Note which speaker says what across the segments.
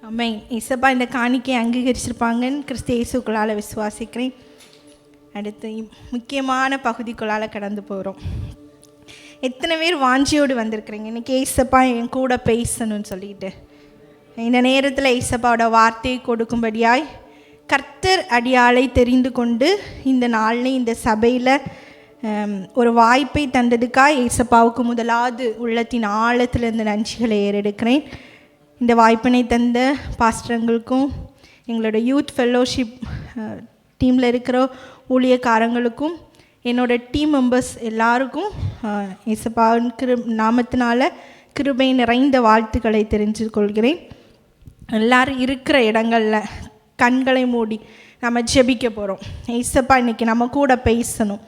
Speaker 1: ஆமென். இசப்பா இந்த காணிக்கை அங்கீகரிச்சிருப்பாங்கன்னு கிறிஸ்து இயேசுக்குள்ளால் விசுவாசிக்கிறேன். அடுத்து முக்கியமான பகுதிக்குள்ளால் கடந்து போகிறோம். எத்தனை பேர் வாஞ்சியோடு வந்திருக்கிறீங்க இன்றைக்கி ஏசப்பா என் கூட பேசணும்னு சொல்லிட்டு? இந்த நேரத்தில் ஏசப்பாவோட வார்த்தையை கொடுக்கும்படியாய் கர்த்தர் அடியாளை தெரிந்து கொண்டு இந்த நாளில் இந்த சபையில் ஒரு வாய்ப்பை தந்ததுக்காக ஏசப்பாவுக்கு முதலாவது உள்ளத்தின் ஆழத்திலிருந்து நன்றிகளை ஏறெடுக்கிறேன். இந்த வாய்ப்பினை தந்த பாஸ்டருங்களுக்கும் எங்களோட யூத் ஃபெல்லோஷிப் டீமில் இருக்கிற ஊழியக்காரங்களுக்கும் என்னோட டீம் மெம்பர்ஸ் எல்லாருக்கும் ஏசப்பாவின் நாமத்தினால கிருபை நிறைந்த வாழ்த்துக்களை தெரிஞ்சு கொள்கிறேன். எல்லோரும் இருக்கிற இடங்களில் கண்களை மூடி நம்ம ஜெபிக்க போகிறோம். ஏசப்பா இன்றைக்கி நம்ம கூட பேசணும்.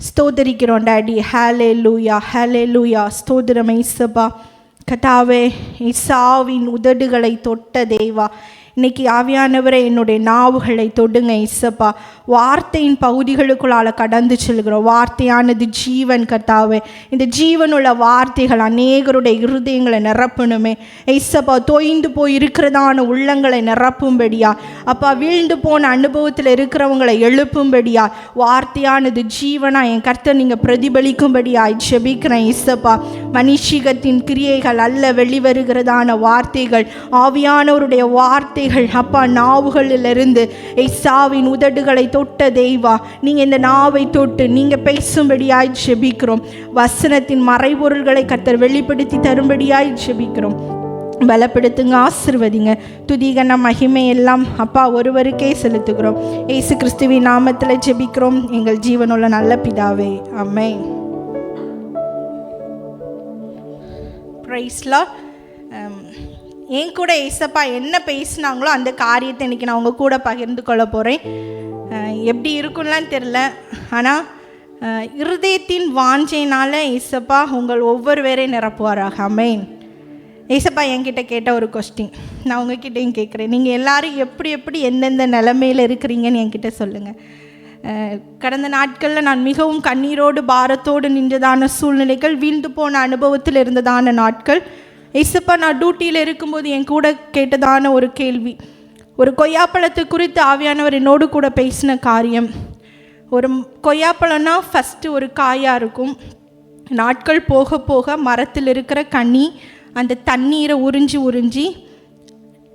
Speaker 1: ஸ்தோத்தரிக்கிறோம் டாடி. ஹேலே லூயா, ஹேலே லூயா. ஸ்தோத்திரம் ஏசப்பா. கதாவே, இசாவின் உதடுகளை தொட்ட தேவா, இன்றைக்கி ஆவியானவரை என்னுடைய நாவுகளை தொடுங்க இசப்பா. வார்த்தையின் பகுதிகளுக்குள்ளால் கடந்து செல்கிறோம். வார்த்தையானது ஜீவன் கர்த்தாவே. இந்த ஜீவனுள்ள வார்த்தைகள் அநேகருடைய இருதயங்களை நிரப்பணுமே இசப்பா. தொய்ந்து போய் இருக்கிறதான உள்ளங்களை நிரப்பும்படியா அப்பா. வீழ்ந்து போன அனுபவத்தில் இருக்கிறவங்களை எழுப்பும்படியா வார்த்தையானது ஜீவனா என் கர்த்தர் நீங்கள் பிரதிபலிக்கும்படியா ஜெபிக்கிறேன் இசப்பா. மனுஷிகத்தின் கிரியைகள் அல்ல, வெளிவருகிறதான வார்த்தைகள், ஆவியானவருடைய வார்த்தை அப்பா. நாவுகளிலிருந்து இசாவின் உதடுகளை தொட்ட தெய்வா, நீங்கள் இந்த நாவை தொட்டு நீங்கள் பேசும்படியாய் ஜெபிக்கிறோம். வசனத்தின் மறைபொருள்களை கர்த்தர் வெளிப்படுத்தி தரும்படியாய் ஜெபிக்கிறோம். பலப்படுத்துங்க, ஆசீர்வதிங்க. துதிகன மகிமை எல்லாம் அப்பா ஒருவருக்கே செலுத்துகிறோம். இயேசு கிறிஸ்துவின் நாமத்தில் ஜெபிக்கிறோம் எங்கள் ஜீவனுள்ள நல்ல பிதாவே, ஆமென். Price Lord. என் கூட ஏசப்பா என்ன பேசினாங்களோ அந்த காரியத்தை இன்றைக்கி நான் உங்கள் கூட பகிர்ந்து கொள்ள போகிறேன். எப்படி இருக்குன்னெலாம் தெரில, ஆனால் இருதயத்தின் வாஞ்சையினால் ஏசப்பா உங்கள் ஒவ்வொரு பேரையும் நிரப்புவாராக, ஆமென். ஏசப்பா என்கிட்ட கேட்ட ஒரு கொஸ்டின் நான் உங்ககிட்டையும் கேட்குறேன். நீங்கள் எல்லோரும் எப்படி எந்தெந்த நிலைமையில் இருக்கிறீங்கன்னு என்கிட்ட சொல்லுங்கள். கடந்த நாட்களில் நான் மிகவும் கண்ணீரோடு பாரத்தோடு நின்றதான சூழ்நிலைகள், வீழ்ந்து போன அனுபவத்தில் இருந்ததான நாட்கள். ஏசப்பா நான் டியூட்டியில் இருக்கும்போது என் கூட கேட்டதான ஒரு கேள்வி, ஒரு கொய்யாப்பழத்தை குறித்து ஆவியானவர் என்னோடு கூட பேசின காரியம். ஒரு கொய்யாப்பழம்னா ஃபஸ்ட்டு ஒரு காயாக இருக்கும். நாட்கள் போக போக மரத்தில் இருக்கிற கனி அந்த தண்ணீரை உறிஞ்சி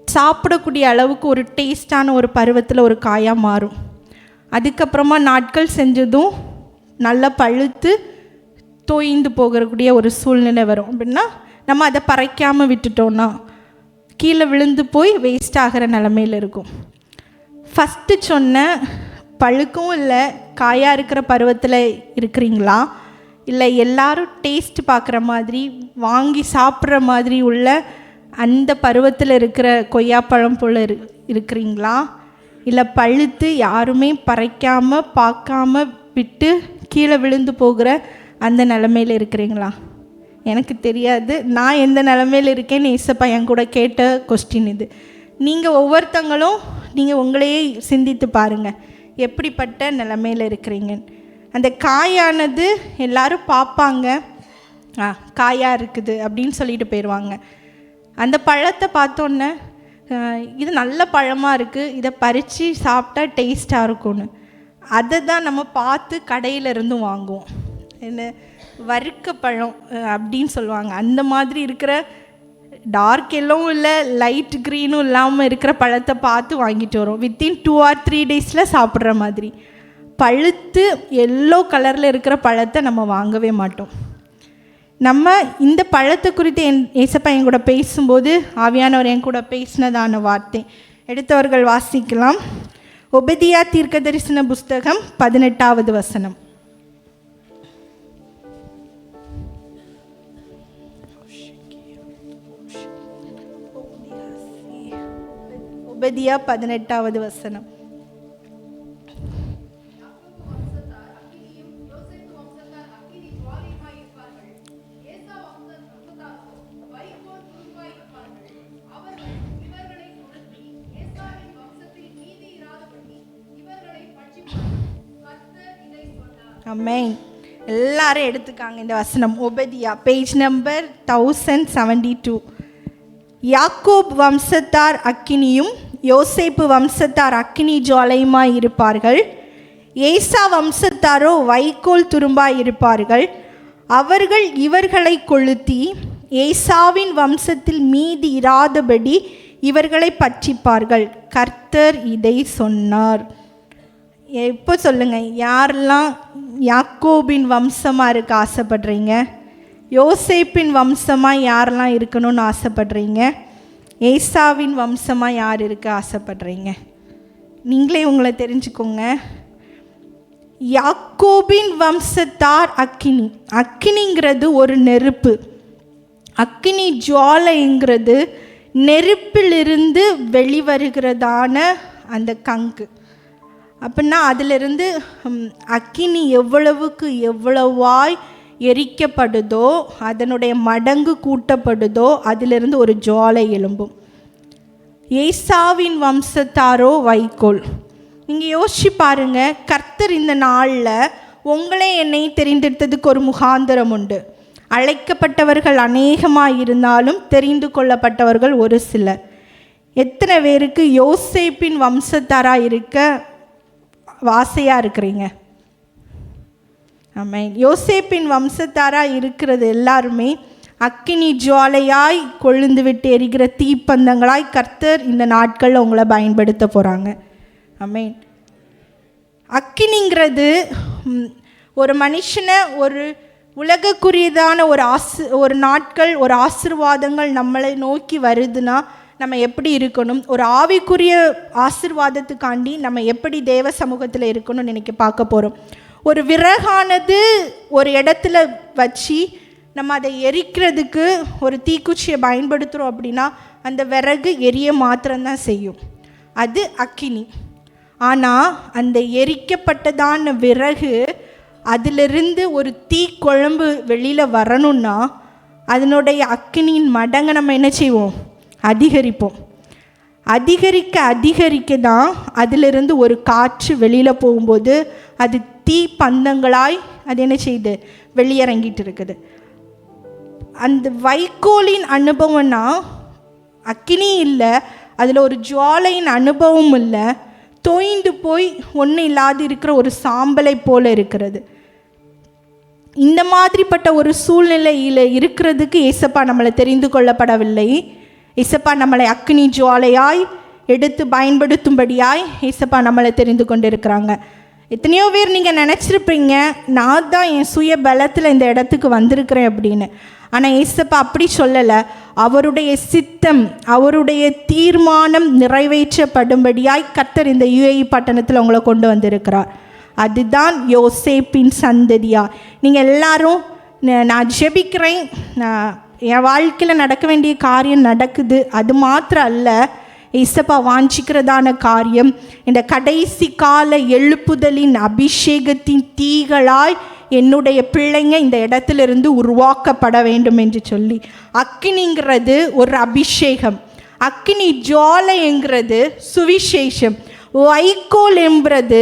Speaker 1: சாப்பிடக்கூடிய அளவுக்கு ஒரு டேஸ்டான ஒரு பருவத்தில் ஒரு காயாக மாறும். அதுக்கப்புறமா நாட்கள் செஞ்சதும் நல்லா பழுத்து தோய்ந்து போகக்கூடிய ஒரு சூழ்நிலை வரும். அப்படின்னா நம்ம அதை பறைக்காமல் விட்டுட்டோன்னா கீழே விழுந்து போய் வேஸ்ட் ஆகிற நிலமையில் இருக்கும். ஃபஸ்ட்டு சொன்ன பழுக்கும் இல்லை, காயாக இருக்கிற பருவத்தில் இருக்கிறீங்களா, இல்லை எல்லாரும் டேஸ்ட் பார்க்குற மாதிரி வாங்கி சாப்பிட்ற மாதிரி உள்ள அந்த பருவத்தில் இருக்கிற கொய்யாப்பழம் போல் இருக்கிறீங்களா, இல்லை பழுத்து யாருமே பறைக்காமல் பார்க்காம விட்டு கீழே விழுந்து போகிற அந்த நிலமையில் இருக்கிறீங்களா? எனக்கு தெரியாது நான் எந்த நிலமையில் இருக்கேன்னு ஏசப்பா என் கூட கேட்ட கொஸ்டின் இது. நீங்கள் ஒவ்வொருத்தங்களும் நீங்கள் உங்களையே சிந்தித்து பாருங்கள், எப்படிப்பட்ட நிலமையில் இருக்கிறீங்க. அந்த காயானது எல்லாரும் பார்ப்பாங்க, காயாக இருக்குது அப்படின்னு சொல்லிட்டு போயிடுவாங்க. அந்த பழத்தை பார்த்தோன்னே இது நல்ல பழமாக இருக்குது, இதை பறித்து சாப்பிட்டா டேஸ்ட்டாக இருக்கும்னு அதை தான் நம்ம பார்த்து கடையிலேருந்தும் வாங்குவோம். என்ன வறுக்க பழம் அப்படின்னு சொல்லுவாங்க. அந்த மாதிரி இருக்கிற டார்க் எல்லோவும் இல்லை லைட் க்ரீனும் இல்லாமல் இருக்கிற பழத்தை பார்த்து வாங்கிட்டு வரோம். வித்தின் 2 or 3 டேஸில் சாப்பிட்ற மாதிரி. பழுத்து எல்லோ கலரில் இருக்கிற பழத்தை நம்ம வாங்கவே மாட்டோம். நம்ம இந்த பழத்தை குறித்து ஏசப்பா என் கூட பேசும்போது ஆவியானவர் என் கூட பேசினதான வார்த்தை எடுத்தவர்கள் வாசிக்கலாம். ஒபதியா தீர்க்க தரிசன புஸ்தகம் 18வது வசனம். ஒபதியா 18வது வசனம். ஆமென். எல்லாரும் எடுத்துக்காங்க இந்த வசனம். ஒபதியா பேஜ் நம்பர் 1072. யாக்கோப் வம்சத்தார் அக்கினியும் யோசேப்பு வம்சத்தார் அக்கினி ஜுவாலையுமாய் இருப்பார்கள். ஏசா வம்சத்தாரோ வைக்கோல் துரும்பாய் இருப்பார்கள். அவர்கள் இவர்களை கொளுத்தி ஏசாவின் வம்சத்தில் மீதி இராதபடி இவர்களை பற்றிப்பார்கள். கர்த்தர் இதை சொன்னார். எப்போ சொல்லுங்க, யாரெல்லாம் யாக்கோபின் வம்சமாக இருக்க ஆசைப்படுறீங்க? யோசேப்பின் வம்சமாக யாரெல்லாம் இருக்கணும்னு ஆசைப்படுறீங்க? ஏசாவின் வம்சமாக யார் இருக்க ஆசைப்படுறீங்க? நீங்களே உங்களை தெரிஞ்சுக்கோங்க. யாக்கோபின் வம்சத்தார் அக்கினி. அக்கினிங்கிறது ஒரு நெருப்பு. அக்கினி ஜுவாலைங்கிறது நெருப்பிலிருந்து வெளிவருகிறதான அந்த கங்கு. அப்படின்னா அதிலிருந்து அக்கினி எவ்வளவுக்கு எவ்வளவாய் எரிக்கப்படுதோ, அதனுடைய மடங்கு கூட்டப்படுதோ, அதிலிருந்து ஒரு ஜுவாலை எழும்பும். ஏசாவின் வம்சத்தாரோ வைக்கோல். நீங்கள் யோசிச்சு பாருங்க, கர்த்தர் இந்த நாளில் உங்களே என்னை தெரிந்தெடுத்ததுக்கு ஒரு முகாந்திரம் உண்டு. அழைக்கப்பட்டவர்கள் அநேகமாக இருந்தாலும் தெரிந்து கொள்ளப்பட்டவர்கள் ஒரு சிலர். எத்தனை பேருக்கு யோசேப்பின் வம்சத்தாராக இருக்க ஆசையாக இருக்கிறீங்க? ஆமென். யோசேப்பின் வம்சத்தாராக இருக்கிறது எல்லாருமே அக்கினி ஜுவாலையாய் கொழுந்து விட்டு எரிகிற தீப்பந்தங்களாய் கர்த்தர் இந்த நாட்களில் உங்களை பயன்படுத்த போகிறாங்க. ஆமென். அக்கினிங்கிறது ஒரு மனுஷனை ஒரு உலகக்குரியதான ஒரு நாட்கள், ஒரு ஆசீர்வாதங்கள் நம்மளை நோக்கி வருதுன்னா நம்ம எப்படி இருக்கணும், ஒரு ஆவிக்குரிய ஆசீர்வாதத்துக்காண்டி நம்ம எப்படி தேவ சமூகத்தில் இருக்கணும்னு இன்னைக்கு பார்க்க போகிறோம். ஒரு விறகானது ஒரு இடத்துல வச்சு நம்ம அதை எரிக்கிறதுக்கு ஒரு தீக்குச்சியை பயன்படுத்துகிறோம் அப்படின்னா அந்த விறகு எரிய மாத்திரம்தான் செய்யும். அது அக்கினி. ஆனால் அந்த எரிக்கப்பட்டதான விறகு அதிலிருந்து ஒரு தீ குழம்பு வெளியில் வரணும்னா அதனுடைய அக்கினியின் மடங்கை நம்ம என்ன செய்வோம்? அதிகரிப்போம். அதிகரிக்க தான் அதிலிருந்து ஒரு காற்று வெளியில் போகும்போது அது தீ பந்தங்களாய் அது என்ன செய்யுது? வெளியிறங்கிட்டு இருக்குது. அந்த வைக்கோலின் அனுபவம்னா அக்கினி இல்லை, அதில் ஒரு ஜுவாலையின் அனுபவம் இல்லை, தோய்ந்து போய் ஒன்றும் இல்லாது இருக்கிற ஒரு சாம்பலை போல இருக்கிறது. இந்த மாதிரிப்பட்ட ஒரு சூழ்நிலையில் இருக்கிறதுக்கு ஏசப்பா நம்மளை தெரிந்து கொள்ளப்படவில்லை. ஏசப்பா நம்மளை அக்கினி ஜுவாலையாய் எடுத்து பயன்படுத்தும்படியாய் ஏசப்பா நம்மளை தெரிந்து கொண்டு இருக்கிறாங்க. எத்தனையோ பேர் நீங்கள் நினச்சிருப்பீங்க, நான் தான் என் சுய பலத்தில் இந்த இடத்துக்கு வந்திருக்கிறேன் அப்படின்னு. ஆனால் ஏசப்பா அப்படி சொல்லலை. அவருடைய சித்தம், அவருடைய தீர்மானம் நிறைவேற்றப்படும்படியாய் கர்த்தர் இந்த UAE பட்டணத்தில் உங்களை கொண்டு வந்திருக்கிறார். அதுதான் யோசேப்பின் சந்ததியா. நீங்கள் எல்லாரும் நான் ஜெபிக்கிறேன், என் வாழ்க்கையில் நடக்க வேண்டிய காரியம் நடக்குது, அது மாத்திரம் அல்ல, ஏசப்பா வாஞ்சிக்கிறதான காரியம் இந்த கடைசி கால எழுப்புதலின் அபிஷேகத்தின் தீகளாய் என்னுடைய பிள்ளைங்க இந்த இடத்திலிருந்து உருவாக்கப்பட வேண்டும் என்று சொல்லி. அக்கினிங்கிறது ஒரு அபிஷேகம், அக்கினி ஜுவாலைங்கிறது சுவிசேஷம், வைக்கோல் என்பது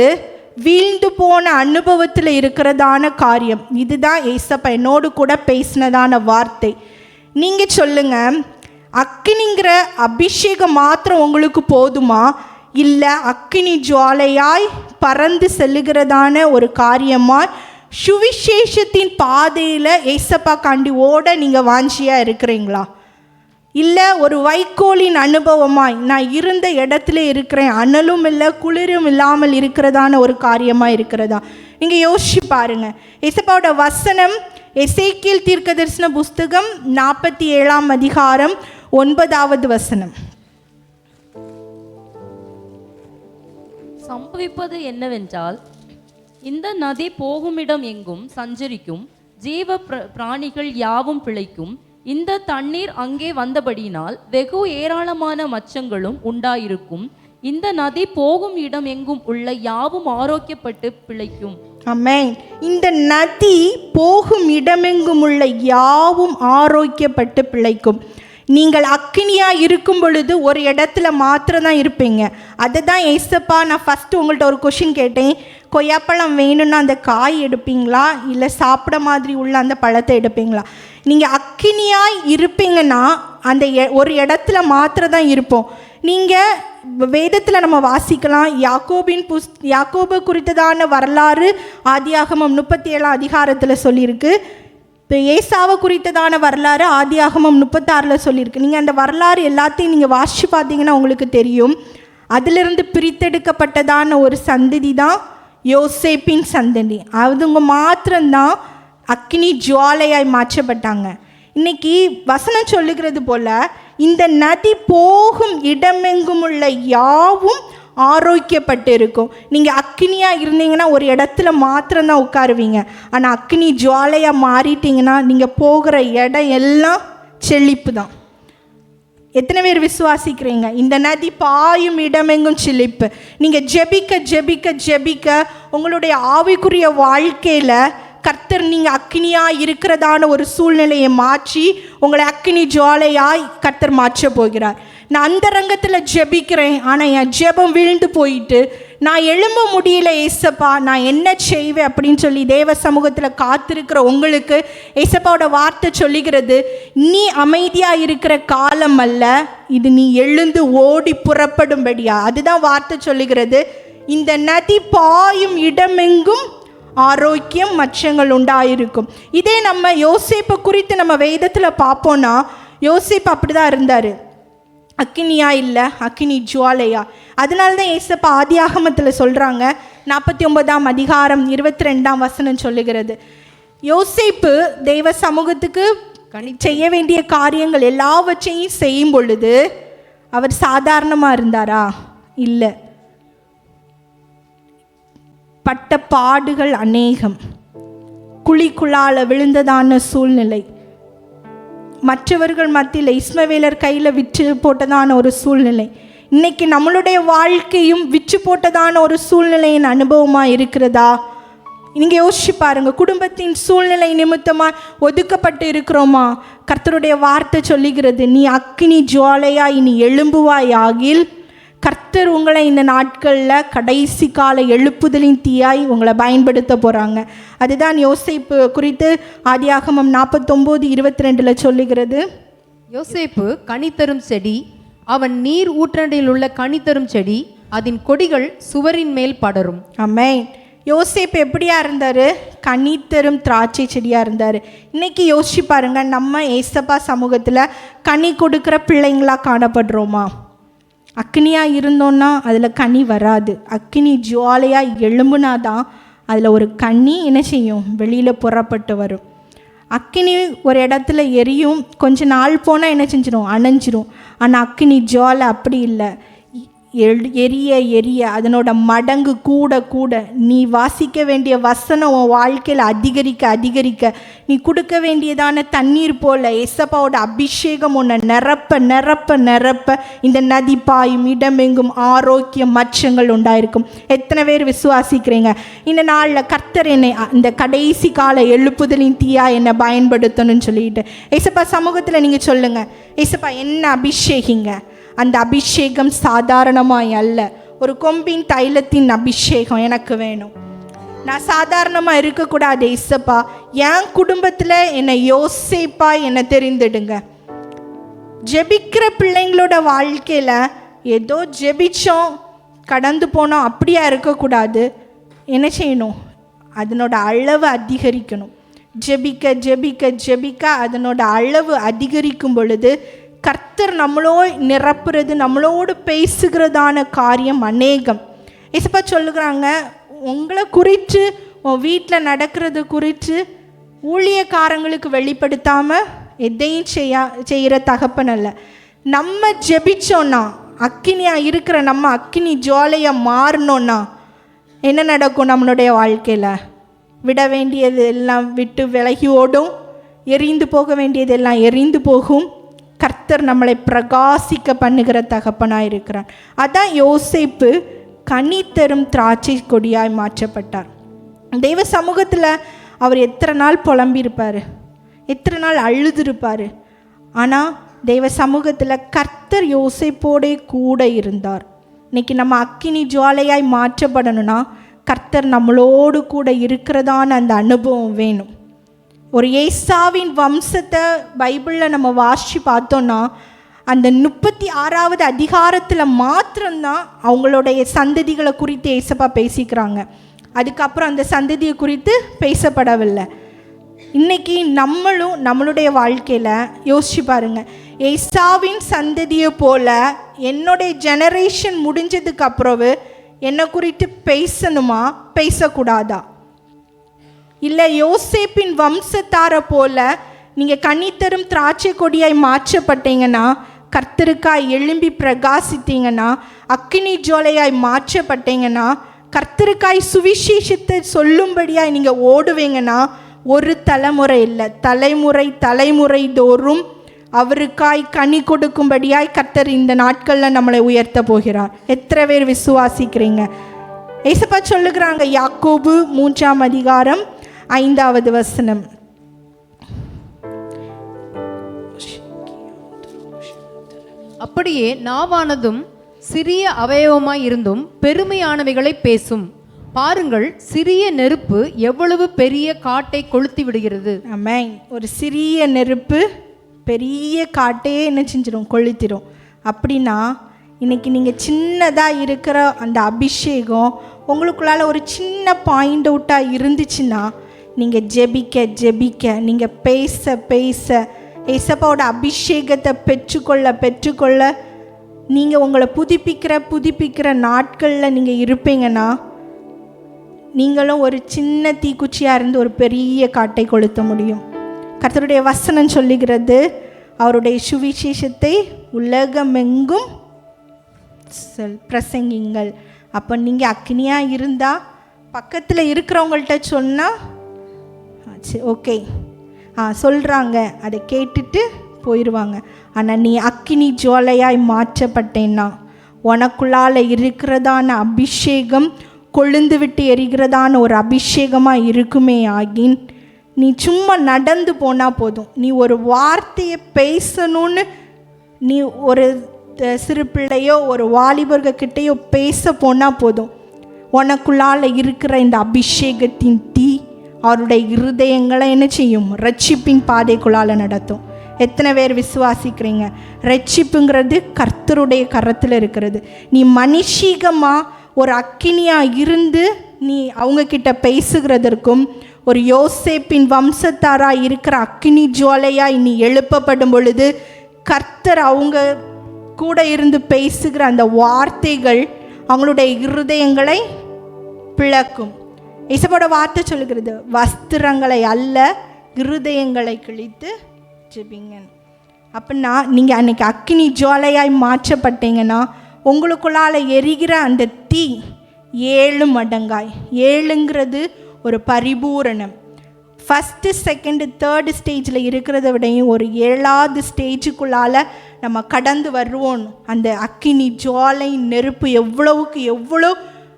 Speaker 1: வீழ்ந்து போன அனுபவத்தில் இருக்கிறதான காரியம். இதுதான் ஏசப்பா என்னோடு கூட பேசினதான வார்த்தை. நீங்கள் சொல்லுங்கள், அக்கினிங்கிற அபிஷேகம் மாத்திரம் உங்களுக்கு போதுமா, இல்லை அக்கினி ஜுவாலையாய் பறந்து செல்லுகிறதான ஒரு காரியமாய் சுவிசேஷத்தின் பாதையில் ஏசப்பா காண்டி ஓட நீங்கள் வாஞ்சியாக இருக்கிறீங்களா? இல்லை ஒரு வைக்கோலின் அனுபவமாய் நான் இருந்த இடத்துல இருக்கிறேன், அனலும் இல்லை குளிரும் இல்லாமல் இருக்கிறதான ஒரு காரியமாக இருக்கிறதா? நீங்கள் யோசிச்சு பாருங்கள். ஏசப்பாவோட வசனம் எசேக்கியேல் தீர்க்கதரிசன புஸ்தகம் 47ஆம் அதிகாரம் 9வது வசனம்.
Speaker 2: சம்பவிப்பது என்னவென்றால், இந்த நதி போகுமிடம் எங்கும் சஞ்சரிக்கும், ஜீவ பிராணிகள் யாவும் பிழைக்கும். இந்த தண்ணீர் அங்கே வந்தபடியினால் வெகு ஏராளமான மச்சங்களும் உண்டாயிருக்கும். இந்த நதி போகும் இடம் எங்கும் உள்ள யாவும் ஆரோக்கியப்பட்டு பிழைக்கும்.
Speaker 1: ஆமென். இந்த நதி போகும் இடமெங்கும் உள்ள யாவும் ஆரோக்கியப்பட்டு பிழைக்கும். நீங்கள் அக்கினியாக இருக்கும் பொழுது ஒரு இடத்துல மாத்திரம் தான் இருப்பீங்க. அதை தான் ஏசப்பா, நான் ஃபஸ்ட்டு உங்கள்கிட்ட ஒரு கொஷின் கேட்டேன், கொய்யாப்பழம் வேணும்னா அந்த காய் எடுப்பீங்களா, இல்லை சாப்பிட மாதிரி உள்ள அந்த பழத்தை எடுப்பீங்களா? நீங்கள் அக்கினியாய் இருப்பீங்கன்னா அந்த ஒரு இடத்துல மாத்திரம் தான் இருப்போம். நீங்கள் வேதத்தில் நம்ம வாசிக்கலாம், யாக்கோபு குறித்ததான வரலாறு ஆதியாகமம் 37 அதிகாரத்தில் சொல்லியிருக்கு. இப்போ ஏசாவை குறித்ததான வரலாறு ஆதியாகமம் 36 சொல்லியிருக்கு. நீங்கள் அந்த வரலாறு எல்லாத்தையும் நீங்கள் வாசித்து பார்த்தீங்கன்னா உங்களுக்கு தெரியும். அதிலிருந்து பிரித்தெடுக்கப்பட்டதான ஒரு சந்ததி தான் யோசேப்பின் சந்ததி. அவங்க மாத்திரம்தான் அக்கினி ஜுவாலையாய் மாற்றப்பட்டாங்க. இன்னைக்கு வசனம் சொல்லுகிறது போல, இந்த நதி போகும் இடமெங்கும் உள்ள யாவும் ஆரோக்கியப்பட்டு இருக்கும். நீங்கள் அக்கினியாக இருந்தீங்கன்னா ஒரு இடத்துல மாத்திரம்தான் உட்காருவீங்க. ஆனால் அக்கினி ஜுவாலையாக மாறிட்டீங்கன்னா நீங்கள் போகிற இடம் எல்லாம் செழிப்பு தான். எத்தனை பேர் விசுவாசிக்கிறீங்க? இந்த நதி பாயும் இடமெங்கும் செழிப்பு. நீங்கள் ஜெபிக்க ஜெபிக்க ஜெபிக்க உங்களுடைய ஆவிக்குரிய வாழ்க்கையில் கர்த்தர் நீங்கள் அக்கினியாக இருக்கிறதான ஒரு சூழ்நிலையை மாற்றி உங்களை அக்கினி ஜுவாலையாய் கர்த்தர் மாற்ற போகிறார். நான் அந்த ரங்கத்தில் ஜெபிக்கிறேன், ஆனால் என் ஜெபம் விழுந்து போயிட்டு நான் எழும்ப முடியல ஏசப்பா, நான் என்ன செய்வேன் அப்படின்னு சொல்லி தேவ சமூகத்தில் காத்திருக்கிற உங்களுக்கு ஏசப்பாவோட வார்த்தை சொல்லுகிறது, நீ அமைதியாக இருக்கிற காலம் அல்ல இது, நீ எழுந்து ஓடி புறப்படும்படியா. அதுதான் வார்த்தை சொல்லுகிறது. இந்த நதி பாயும் இடமெங்கும் ஆரோக்கியம் மச்சங்கள் உண்டாயிருக்கும். இதே நம்ம யோசேப்பை குறித்து நம்ம வேதத்தில் பார்ப்போன்னா, யோசேப்பு அப்படி தான் இருந்தார். அக்கினியா இல்லை, அக்கினி ஜுவாலையா. அதனால தான் ஏசப்பா ஆதியாகமத்தில் சொல்கிறாங்க, 49 அதிகாரம் 22 சொல்லுகிறது, யோசேப்பு தெய்வ சமூகத்துக்கு செய்ய வேண்டிய காரியங்கள் எல்லாவற்றையும் செய்யும் பொழுது அவர் சாதாரணமாக இருந்தாரா? இல்லை. பட்ட பாடுகள் அநேகம், குழிக்குள்ளால விழுந்ததான சூழ்நிலை, மற்றவர்கள் மத்தியில் இஸ்மவேலர் கையில் விற்று போட்டதான ஒரு சூழ்நிலை, இன்னைக்கு நம்மளுடைய வாழ்க்கையும் விற்று போட்டதான ஒரு சூழ்நிலையின் அனுபவமாக இருக்கிறதா? நீங்கள் யோசிச்சு பாருங்க. குடும்பத்தின் சூழ்நிலை நிமித்தமாக ஒதுக்கப்பட்டு இருக்கிறோமா? கர்த்தருடைய வார்த்தை சொல்லுகிறது, நீ அக்கினி ஜுவாலையாய் நீ எழும்புவாய் ஆகில் கர்த்தர் உங்களை இந்த நாட்களில் கடைசி கால எழுப்புதலின் தீயாய் உங்களை பயன்படுத்த போகிறாங்க. அதுதான் யோசேப்பு குறித்து ஆதியாகமம் 49:22 சொல்லுகிறது.
Speaker 3: யோசேப்பு கனித்தரும் செடி, அவன் நீர் ஊற்றண்டில் உள்ள கனித்தரும் செடி, அதன் கொடிகள் சுவரின் மேல் படரும்.
Speaker 1: ஆமென். யோசேப்பு எப்படியா இருந்தார்? கனித்தரும் திராட்சை செடியாக இருந்தார். இன்றைக்கி யோசிச்சு பாருங்கள், நம்ம ஏசப்பா சமூகத்தில் கனி கொடுக்குற பிள்ளைங்களாக காணப்படுறோமா? அக்கினியாக இருந்தோன்னா அதில் கனி வராது. அக்கினி ஜுவாலையாக எழும்புனாதான் அதில் ஒரு கனி என்ன செய்யும்? வெளியில் புறப்பட்டு வரும். அக்கினி ஒரு இடத்துல எரியும், கொஞ்ச நாள் போனால் என்ன செஞ்சிடும்? அணைஞ்சிரும். ஆனால் அக்கினி ஜுவாலை அப்படி இல்லை. எரிய எரிய அதனோட மடங்கு கூட கூட நீ வாசிக்க வேண்டிய வசனம் உன் வாழ்க்கையில் அதிகரிக்க அதிகரிக்க நீ கொடுக்க வேண்டியதான தண்ணீர் போல ஏசப்பாவோட அபிஷேகம் உன்னை நிரப்ப நிரப்ப நிரப்ப இந்த நதி பாயும் இடமெங்கும் ஆரோக்கிய மச்சங்கள் உண்டாயிருக்கும். எத்தனை பேர் விசுவாசிக்கிறீங்க? இந்த நாளில் கர்த்தர் என்னை இந்த கடைசி கால எழுப்புதலின் தீயா என்னை பயன்படுத்தணும்னு சொல்லிட்டு ஏசப்பா சமூகத்தில் நீங்கள் சொல்லுங்கள், ஏசப்பா என்ன அபிஷேகிங்க. அந்த அபிஷேகம் சாதாரணமாய் அல்ல, ஒரு கொம்பின் தைலத்தின் அபிஷேகம் எனக்கு வேணும். நான் சாதாரணமாக இருக்கக்கூடாது ஏசப்பா, என் குடும்பத்தில் என்னை யோசேப்பா என்னை தெரிந்துடுங்க. ஜெபிக்கிற பிள்ளைங்களோட வாழ்க்கையில் ஏதோ ஜெபிச்சோம் கடந்து போனோம் அப்படியா இருக்கக்கூடாது. என்ன செய்யணும்? அதனோட அளவு அதிகரிக்கணும். ஜெபிக்க ஜெபிக்க ஜெபிக்க அதனோட அளவு அதிகரிக்கும் பொழுது கர்த்தர் நம்மளோ நிரப்புறது, நம்மளோடு பேசுகிறதான காரியம் அநேகம். ஏசப்பா சொல்லுகிறாங்க, உங்களை குறித்து உன் வீட்டில் நடக்கிறது குறித்து ஊழியக்காரங்களுக்கு வெளிப்படுத்தாமல் எதையும் செய்கிற தகப்பன் அல்ல. நம்ம ஜெபிச்சோன்னா, அக்கினியாக இருக்கிற நம்ம அக்கினி ஜுவாலையாக மாறினோன்னா என்ன நடக்கும்? நம்மளுடைய வாழ்க்கையில் விட வேண்டியது எல்லாம் விட்டு விலகி ஓடும், எரிந்து போக வேண்டியது எல்லாம் எரிந்து போகும். கர்த்தர் நம்மளை பிரகாசிக்க பண்ணுகிற தகப்பனாக இருக்கிறார். அதான் யோசேப்பு கனி தரும் திராட்சை கொடியாய் மாற்றப்பட்டார். தெய்வ சமூகத்தில் அவர் எத்தனை நாள் புலம்பியிருப்பார், எத்தனை நாள் அழுதுருப்பார். ஆனால் தெய்வ சமூகத்தில் கர்த்தர் யோசேப்போடே கூட இருந்தார். இன்னைக்கு நம்ம அக்கினி ஜுவாலையாய் மாற்றப்படணும்னா கர்த்தர் நம்மளோடு கூட இருக்கிறதான அந்த அனுபவம் வேணும். ஒரு ஏசாவின் வம்சத்தை பைபிளில் நம்ம வாசித்து பார்த்தோன்னா அந்த 36வது அதிகாரத்தில் மாத்திரம்தான் அவங்களுடைய சந்ததிகளை குறித்து ஏசப்பா பேசிக்கிறாங்க. அதுக்கப்புறம் அந்த சந்ததியை குறித்து பேசப்படவில்லை. இன்றைக்கி நம்மளுடைய வாழ்க்கையில் யோசிச்சு பாருங்க, ஏசாவின் சந்ததியை போல் என்னுடைய ஜெனரேஷன் முடிஞ்சதுக்கு அப்புறம் என்னை குறித்து பேசணுமா பேசக்கூடாதா? இல்லை யோசேப்பின் வம்சத்தாரை போல நீங்கள் கனித்தரும் திராட்சை கொடியாய் மாற்றப்பட்டீங்கன்னா, கர்த்தருக்காய் எழும்பி பிரகாசித்தீங்கன்னா, அக்கினி ஜோலையாய் மாற்றப்பட்டீங்கன்னா, கர்த்தருக்காய் சுவிசேஷத்தை சொல்லும்படியாய் நீங்கள் ஓடுவீங்கன்னா, ஒரு தலைமுறை இல்லை தலைமுறை தோறும் அவருக்காய் கனி கொடுக்கும்படியாய் கர்த்தர் இந்த நாட்களில் நம்மளை உயர்த்த போகிறார். எத்தனை பேர் விசுவாசிக்கிறீங்க? ஏசப்பா சொல்லுகிறாங்க, யாக்கோபு 3ஆம் அதிகாரம் 5வது வசனம்.
Speaker 3: அப்படியே நாவானதும் சிறிய அவயவமாய் இருந்தும் பெருமையானவைகளை பேசும். பாருங்கள், சிறிய நெருப்பு எவ்வளவு பெரிய காட்டை கொளுத்தி விடுகிறது.
Speaker 1: ஆமென். ஒரு சிறிய நெருப்பு பெரிய காட்டையே என்ன செஞ்சிடும்? கொளுத்திடும். அப்படின்னா இன்னைக்கு நீங்கள் சின்னதாக இருக்கிற அந்த அபிஷேகம் உங்களுக்குள்ளால் ஒரு சின்ன பாயிண்ட் அவுட்டாக இருந்துச்சுன்னா, நீங்கள் ஜெபிக்க நீங்கள் பேச ஏசப்பாவோட அபிஷேகத்தை பெற்றுக்கொள்ள நீங்கள் உங்களை புதுப்பிக்கிற நாட்களில் நீங்கள் இருப்பீங்கன்னா, நீங்களும் ஒரு சின்ன தீக்குச்சியாக இருந்து ஒரு பெரிய காட்டை கொளுத்த முடியும். கர்த்தருடைய வசனம் சொல்லுகிறது, அவருடைய சுவிசேஷத்தை உலகமெங்கும் பிரசங்கிங்கள். அப்போ நீங்கள் அக்னியாக இருந்தால் பக்கத்தில் இருக்கிறவங்கள்ட்ட சொன்னால் ஓகே சொல்கிறாங்க, அதை கேட்டுட்டு போயிடுவாங்க. ஆனால் நீ அக்கினி ஜுவாலையாய் மாற்றப்பட்டேன்னா, உனக்குள்ளால் இருக்கிறதான அபிஷேகம் கொழுந்து விட்டு எரிகிறதான ஒரு அபிஷேகமாக இருக்குமே ஆகின், நீ சும்மா நடந்து போனால் போதும். நீ ஒரு வார்த்தையை பேசணும்னு நீ ஒரு சிறு பிள்ளையோ ஒரு வாலிபர்கிட்டையோ பேச போனால் போதும், உனக்குள்ளால் இருக்கிற இந்த அபிஷேகத்தின் தீ அவருடைய இருதயங்களை என்ன செய்யும்? ரட்சிப்பின் பாதைக்குள்ளால் நடத்தும். எத்தனை பேர் விசுவாசிக்கிறீங்க? ரட்சிப்புங்கிறது கர்த்தருடைய கரத்தில் இருக்கிறது. நீ மனுஷீகமாக ஒரு அக்கினியாக இருந்து நீ அவங்கக்கிட்ட பேசுகிறதற்கும், ஒரு யோசேப்பின் வம்சத்தாராக இருக்கிற அக்கினி ஜுவாலையாய் நீ எழுப்பப்படும் பொழுது கர்த்தர் அவங்க கூட இருந்து பேசுகிற அந்த வார்த்தைகள் அவங்களுடைய இருதயங்களை பிளக்கும். இசப்போட வார்த்தை சொல்லுகிறது, வஸ்திரங்களை அல்ல இருதயங்களை கிழித்து ஜெபிங்க. அப்படின்னா நீங்கள் அன்னைக்கு அக்கினி ஜுவாலையாய் மாற்றப்பட்டீங்கன்னா, உங்களுக்குள்ளால் எரிகிற அந்த தீ 7 மடங்காய், 7ங்கிறது ஒரு பரிபூரணம். ஃபஸ்ட்டு செகண்டு தேர்டு ஸ்டேஜில் இருக்கிறத விடையும் ஒரு 7வது ஸ்டேஜுக்குள்ளால் நம்ம கடந்து வருவோம். அந்த அக்கினி ஜுவாலை நெருப்பு எவ்வளோ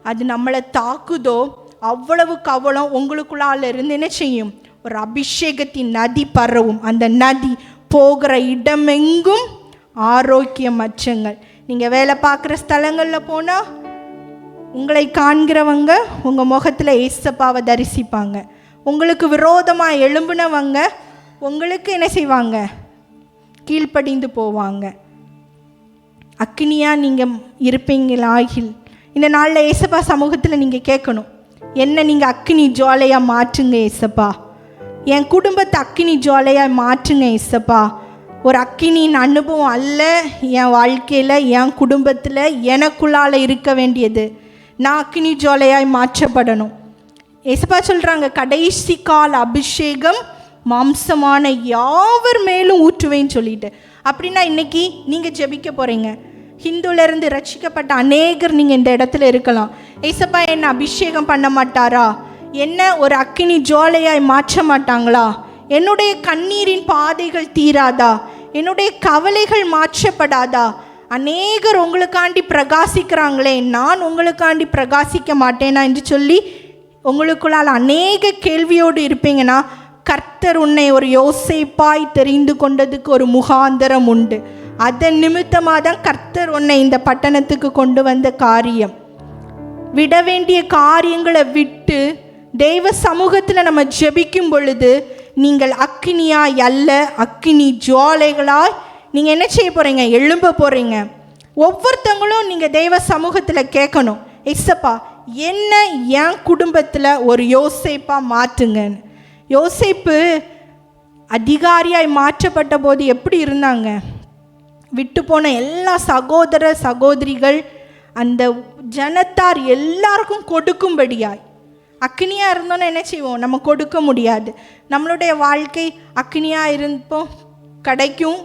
Speaker 1: அது நம்மளை தாக்குதோ அவ்வளவுக்கு அவ்வளோ உங்களுக்குள்ளால் இருந்து என்ன செய்யும்? ஒரு அபிஷேகத்தின் நதி பரவும். அந்த நதி போகிற இடமெங்கும் ஆரோக்கிய மச்சங்கள். நீங்கள் வேலை பார்க்குற ஸ்தலங்களில் போனால் உங்களை காண்கிறவங்க உங்கள் முகத்தில் ஏசப்பாவை தரிசிப்பாங்க. உங்களுக்கு விரோதமாக எழும்புனவங்க உங்களுக்கு என்ன செய்வாங்க? கீழ்ப்படிந்து போவாங்க. அக்னியாக நீங்கள் இருப்பீங்களாகில் இந்த நாளில் ஏசப்பா சமூகத்தில் நீங்கள் கேட்கணும், என்ன நீங்கள் அக்கினி ஜுவாலையாக மாற்றுங்க ஏசப்பா, என் குடும்பத்தை அக்கினி ஜுவாலையாக மாற்றுங்க ஏசப்பா. ஒரு அக்கினியின் அனுபவம் அல்ல என் வாழ்க்கையில், என் குடும்பத்தில் எனக்குள்ளால் இருக்க வேண்டியது. நான் அக்கினி ஜுவாலையாய் மாற்றப்படணும். ஏசப்பா சொல்கிறாங்க, கடைசி கால அபிஷேகம் மாம்சமான யாவர் மேலும் ஊற்றுவேன்னு சொல்லிட்டு. அப்படின்னா இன்றைக்கி நீங்கள் ஜெபிக்க போகிறீங்க. ஹிந்துலேருந்து ரட்சிக்கப்பட்ட அநேகர் நீங்கள் இந்த இடத்துல இருக்கலாம். ஏசப்பா என்ன அபிஷேகம் பண்ண மாட்டாரா? என்ன ஒரு அக்கினி ஜுவாலையாய் மாற்ற மாட்டாங்களா? என்னுடைய கண்ணீரின் பாதைகள் தீராதா? என்னுடைய கவலைகள் மாற்றப்படாதா? அநேகர் உங்களுக்காண்டி பிரகாசிக்கிறாங்களே, நான் உங்களுக்காண்டி பிரகாசிக்க மாட்டேனா என்று சொல்லி உங்களுக்குள்ளால் அநேக கேள்வியோடு இருப்பீங்கன்னா, கர்த்தர் உன்னை ஒரு யோசேப்பாய் தெரிந்து கொண்டதுக்கு ஒரு முகாந்தரம் உண்டு. அதன் நிமித்தமாக தான் கர்த்தர் உன்னை இந்த பட்டணத்துக்கு கொண்டு வந்த காரியம். விட வேண்டிய காரியங்களை விட்டு தெய்வ சமூகத்தில் நம்ம ஜெபிக்கும் பொழுது நீங்கள் அக்கினியாய் அல்ல அக்கினி ஜுவாலைகளாய் நீங்கள் என்ன செய்ய போகிறீங்க? எழும்ப போகிறீங்க. ஒவ்வொருத்தவங்களும் நீங்கள் தெய்வ சமூகத்தில் கேட்கணும், ஏசப்பா என்ன என் குடும்பத்தில் ஒரு யோசேப்பா மாற்றுங்கன்னு. யோசேப்பு அதிகாரியாய் மாற்றப்பட்ட போது எப்படி இருந்தாங்க? விட்டு போன எல்லா சகோதர சகோதரிகள் அந்த ஜனத்தார் எல்லாருக்கும் கொடுக்கும்படியாய். அக்னியாக இருந்தோன்னு என்ன செய்வோம்? நம்ம கொடுக்க முடியாது. நம்மளுடைய வாழ்க்கை அக்னியாக இருப்போம், கிடைக்கும்,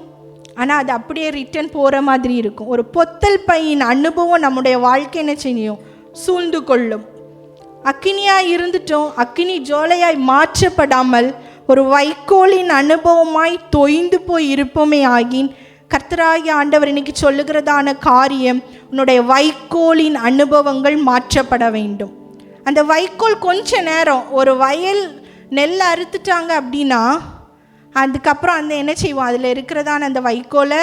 Speaker 1: ஆனால் அது அப்படியே ரிட்டர்ன் போகிற மாதிரி இருக்கும். ஒரு பொத்தல் பையின் அனுபவம் நம்முடைய வாழ்க்கை என்ன செய்யும்? சூழ்ந்து கொள்ளும். அக்னியாக இருந்துட்டோம், அக்னி ஜோலையாய் மாற்றப்படாமல் ஒரு வைக்கோலின் அனுபவமாய் தொய்ந்து போய் இருப்போமே ஆகின், கர்த்தராகிய ஆண்டவர் இன்னைக்கு சொல்லுகிறதான காரியம், உன்னுடைய வைக்கோலின் அனுபவங்கள் மாற்றப்பட வேண்டும். அந்த வைக்கோல் கொஞ்ச நேரம், ஒரு வயல் நெல் அறுத்துட்டாங்க அப்படின்னா அதுக்கப்புறம் அந்த என்ன செய்வோம்? அதில் இருக்கிறதான அந்த வைக்கோலை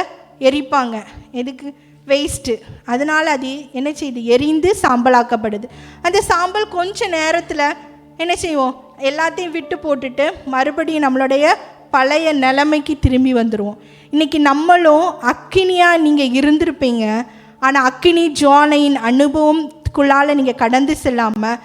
Speaker 1: எரிப்பாங்க. எதுக்கு? வேஸ்ட்டு. அதனால் அது என்ன செய்யுது? எரிந்து சாம்பலாக்கப்படுது. அந்த சாம்பல் கொஞ்ச நேரத்தில் என்ன செய்வோம்? எல்லாத்தையும் விட்டு போட்டுட்டு மறுபடியும் நம்மளுடைய பழைய நிலைமைக்கு திரும்பி வந்துடுவோம். இன்றைக்கி நம்மளும் அக்கினியாக நீங்கள் இருந்திருப்பீங்க, ஆனால் அக்கினி ஜுவாலையின் அனுபவத்துக்குள்ளால் நீங்கள் கடந்து செல்லாமல்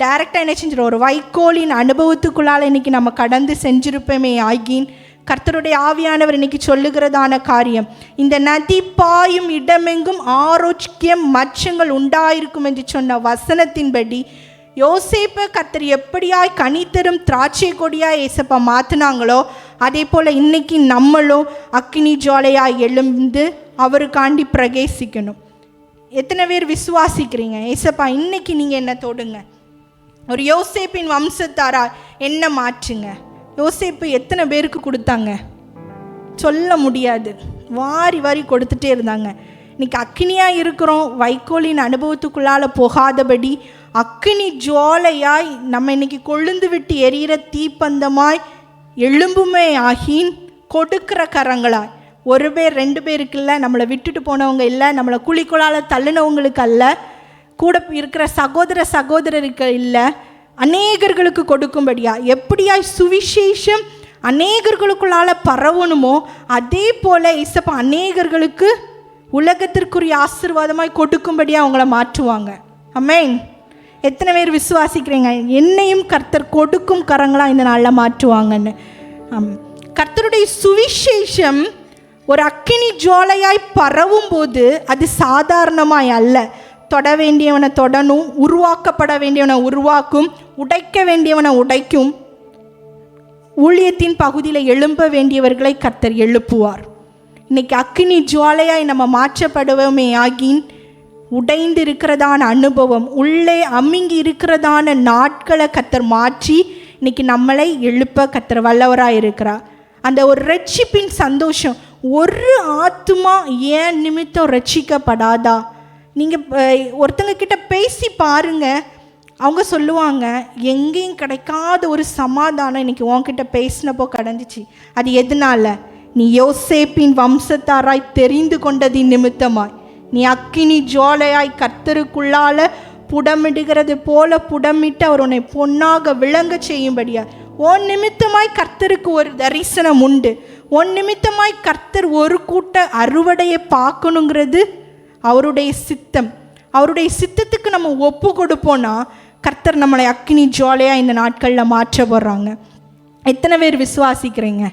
Speaker 1: டைரெக்டாக என்ன செஞ்சிடும்? ஒரு வைக்கோலின் அனுபவத்துக்குள்ளால் இன்றைக்கி நம்ம கடந்து செஞ்சிருப்போமே ஆகின், கர்த்தருடைய ஆவியானவர் இன்னைக்கு சொல்லுகிறதான காரியம், இந்த நதி பாயும் இடமெங்கும் ஆரோக்கியம் மச்சங்கள் உண்டாயிருக்கும் என்று சொன்ன வசனத்தின்படி யோசேப்பை கர்த்தர் எப்படியாய் கனித்தரும் திராட்சை கொடியாய் ஏசப்பா மாற்றினாங்களோ அதே போல் இன்னைக்கு நம்மளும் அக்கினி ஜுவாலையாய் எழுந்து அவருக்காண்டி பிரவேசிக்கணும். எத்தனை பேர் விசுவாசிக்கிறீங்க? ஏசப்பா இன்னைக்கு நீங்கள் என்ன தொடுங்க, ஒரு யோசேப்பின் வம்சத்தாரா என்ன மாற்றுங்க. யோசேப்பு எத்தனை பேருக்கு கொடுத்தாங்க? சொல்ல முடியாது. வாரி வாரி கொடுத்துட்டே இருந்தாங்க. இன்றைக்கி அக்கினியாக இருக்கிறோம், வைக்கோலின் அனுபவத்துக்குள்ளால் போகாதபடி அக்கினி ஜுவாலையாய் நம்ம இன்றைக்கி கொழுந்து விட்டு எரியிற தீப்பந்தமாய் எழும்புமே ஆகின் கொடுக்கிற கரங்களாய். ஒரு பேர் ரெண்டு பேருக்கு இல்லை, நம்மளை விட்டுட்டு போனவங்க இல்லை, நம்மளை குழிக்குள்ளால் தள்ளினவங்களுக்கு அல்ல, கூட இருக்கிற சகோதர சகோதரருக்கு இல்லை, அநேகர்களுக்கு கொடுக்கும்படியா. எப்படியாய் சுவிசேஷம் அநேகர்களுக்குள்ளால் பரவணுமோ அதே போல் இசப்பா அநேகர்களுக்கு உலகத்திற்குரிய ஆசீர்வாதமாய் கொடுக்கும்படியாக அவங்கள மாற்றுவாங்க. ஆமென். எத்தனை பேர் விசுவாசிக்கிறீங்க? என்னையும் கர்த்தர் கொடுக்கும் கரங்களாக இந்த நாளில் மாற்றுவாங்கன்னு. கர்த்தருடைய சுவிசேஷம் ஒரு அக்கினி ஜுவாலையாய் பரவும் போது அது சாதாரணமாய் அல்ல. தொட வேண்டியவனை தொடணும், உருவாக்கப்பட வேண்டியவனை உருவாக்கும், உடைக்க வேண்டியவனை உடைக்கும். ஊழியத்தின் பகுதியில் எழும்ப வேண்டியவர்களை கர்த்தர் எழுப்புவார். இன்னைக்கு அக்கினி ஜுவாலையாய் நம்ம மாற்றப்படுவோமே ஆகின், உடைந்து இருக்கிறதான அனுபவம், உள்ளே அமுங்கி இருக்கிறதான நாட்களை கர்த்தர் மாற்றி இன்னைக்கு நம்மளை எழுப்ப கர்த்தர் வல்லவராக இருக்கிறார். அந்த ஒரு ரட்சிப்பின் சந்தோஷம். ஒரு ஆத்துமா ஏன் நிமித்தம் ரட்சிக்கப்படாதா? நீங்கள் ஒருத்தங்க கிட்ட பேசி பாருங்கள், அவங்க சொல்லுவாங்க எங்கேயும் கிடைக்காத ஒரு சமாதானம் இன்னைக்கு உன்கிட்ட பேசினப்போ கிடைஞ்சிச்சு. அது எதனால? நீ யோசேப்பின் வம்சத்தாராய் தெரிந்து கொண்டதின் நிமித்தமாய், நீ அக்கினி ஜுவாலையாய் கர்த்தருக்குள்ளால புடமிடுகிறது போல புடமிட்டு அவர் உன்னை பொன்னாக விளங்க செய்யும்படியா. உன் நிமித்தமாய் கர்த்தருக்கு ஒரு தரிசனம் உண்டு. உன் நிமித்தமாய் கர்த்தர் ஒரு கூட்ட அறுவடையை பார்க்கணுங்கிறது அவருடைய சித்தம். அவருடைய சித்தத்துக்கு நம்ம ஒப்பு கொடுப்போன்னா கர்த்தர் நம்மளை அக்கினி ஜுவாலையாக இந்த நாட்களில் மாற்ற போடுறாங்க. எத்தனை பேர் விசுவாசிக்கிறீங்க?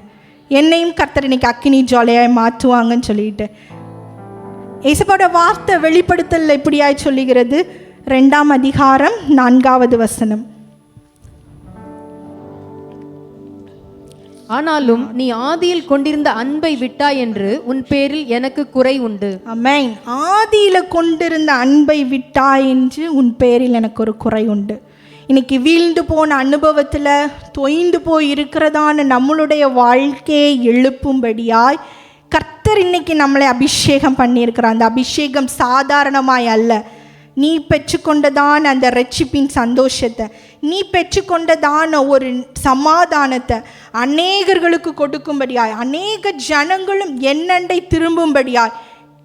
Speaker 1: என்னையும் கர்த்தர் இன்னைக்கு அக்கினி ஜுவாலையாக மாற்றுவாங்கன்னு சொல்லிட்டு. ஏசப்பாவோட வார்த்தை வெளிப்படுத்தல் எப்படியாய் சொல்லுகிறது? 2ஆம் அதிகாரம் 4வது வசனம்.
Speaker 3: ஆனாலும் நீ ஆதியில் கொண்டிருந்த அன்பை விட்டாய் என்று உன் பேரில் எனக்கு குறை உண்டு.
Speaker 1: ஆமென். ஆதியில் கொண்டிருந்த அன்பை விட்டாய் என்று உன் பேரில் எனக்கு ஒரு குறை உண்டு. இன்னைக்கு வீழ்ந்து போன அனுபவத்தில் தொய்ந்து போய் இருக்கிறதான நம்மளுடைய வாழ்க்கையை எழுப்பும்படியாய் கர்த்தர் இன்னைக்கு நம்மளை அபிஷேகம் பண்ணியிருக்கிறார். அந்த அபிஷேகம் சாதாரணமாய் அல்ல. நீ பெற்றுக்கொண்டதான அந்த ரட்சிப்பின் சந்தோஷத்தை, நீ பெற்றுக்கொண்டதான ஒரு சமாதானத்தை அநேகர்களுக்கு கொடுக்கும்படியாய், அநேக ஜனங்களும் என்னண்டை திரும்பும்படியாய்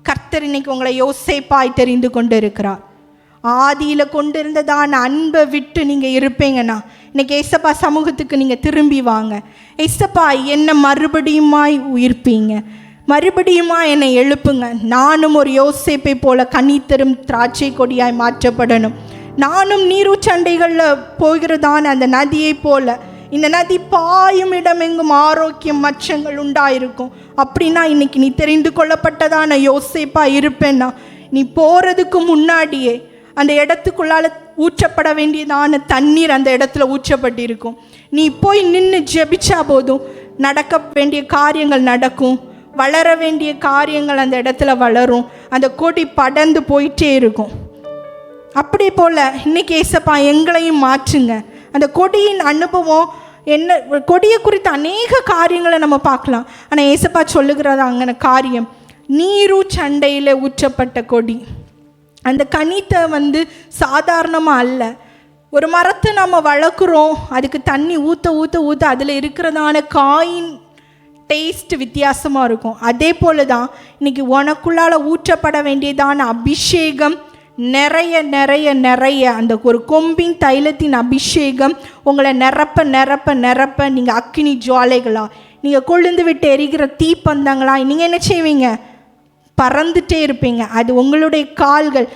Speaker 1: கர்த்தர் இன்னைக்கு உங்களை யோசேப்பாய் தெரிந்து கொண்டு இருக்கிறார். ஆதியில் கொண்டு இருந்ததான அன்பை விட்டு நீங்கள் இருப்பீங்கன்னா இன்னைக்கு ஏசப்பா சமூகத்துக்கு நீங்கள் திரும்பி வாங்க. ஏசப்பா என்னை மறுபடியுமாய் உயிர்ப்பீங்க, மறுபடியுமா என்னை எழுப்புங்க. நானும் ஒரு யோசேப்பை போல கனி தரும் திராட்சை கொடியாய் மாற்றப்படணும். நானும் நீரூற்றண்டைகளில் போகிறதான அந்த நதியை போல, இந்த நதி பாயும் இடமெங்கும் ஆரோக்கியம் மச்சங்கள் உண்டாயிருக்கும். அப்படின்னா இன்னைக்கு நீ தெரிந்து கொள்ளப்பட்டதான யோசேப்பா இருப்பேன்னா, நீ போகிறதுக்கு முன்னாடியே அந்த இடத்துக்குள்ளால ஊற்றப்பட வேண்டியதான தண்ணீர் அந்த இடத்துல ஊற்றப்பட்டிருக்கும். நீ போய் நின்று ஜெபிச்சா போதும், நடக்க வேண்டிய காரியங்கள் நடக்கும், வளர வேண்டிய காரியங்கள் அந்த இடத்துல வளரும், அந்த கொடி படர்ந்து போயிட்டே இருக்கும். அப்படி போல் இன்னைக்கு ஏசப்பா எங்களையும் மாற்றுங்க. அந்த கொடியின் அனுபவம் என்ன, கொடியை குறித்த அநேக காரியங்களை நம்ம பார்க்கலாம். ஆனால் ஏசப்பா சொல்லுகிறதா அங்கே காரியம் நீரூற்றண்டையில் ஊற்றப்பட்ட கொடி. அந்த கனித்தை சாதாரணமாக அல்ல. ஒரு மரத்தை நம்ம வளர்க்குறோம், அதுக்கு தண்ணி ஊற்ற ஊற்ற ஊற்ற அதில் இருக்கிறதான காயின் டேஸ்ட் வித்தியாசமாக இருக்கும். அதே போல தான் இன்றைக்கி உனக்குள்ளால் ஊற்றப்பட வேண்டியதான அபிஷேகம் நிறைய நிறைய நிறைய அந்த ஒரு கொம்பின் தைலத்தின் அபிஷேகம் உங்களை நிரப்ப நிரப்ப நிரப்ப நீங்கள் அக்கினி ஜுவாலைகளா, நீங்கள் கொழுந்து விட்டு எரிகிற தீப்பந்தங்களா நீங்கள் என்ன செய்வீங்க? பறந்துட்டே இருப்பீங்க. அது உங்களுடைய கால்கள்.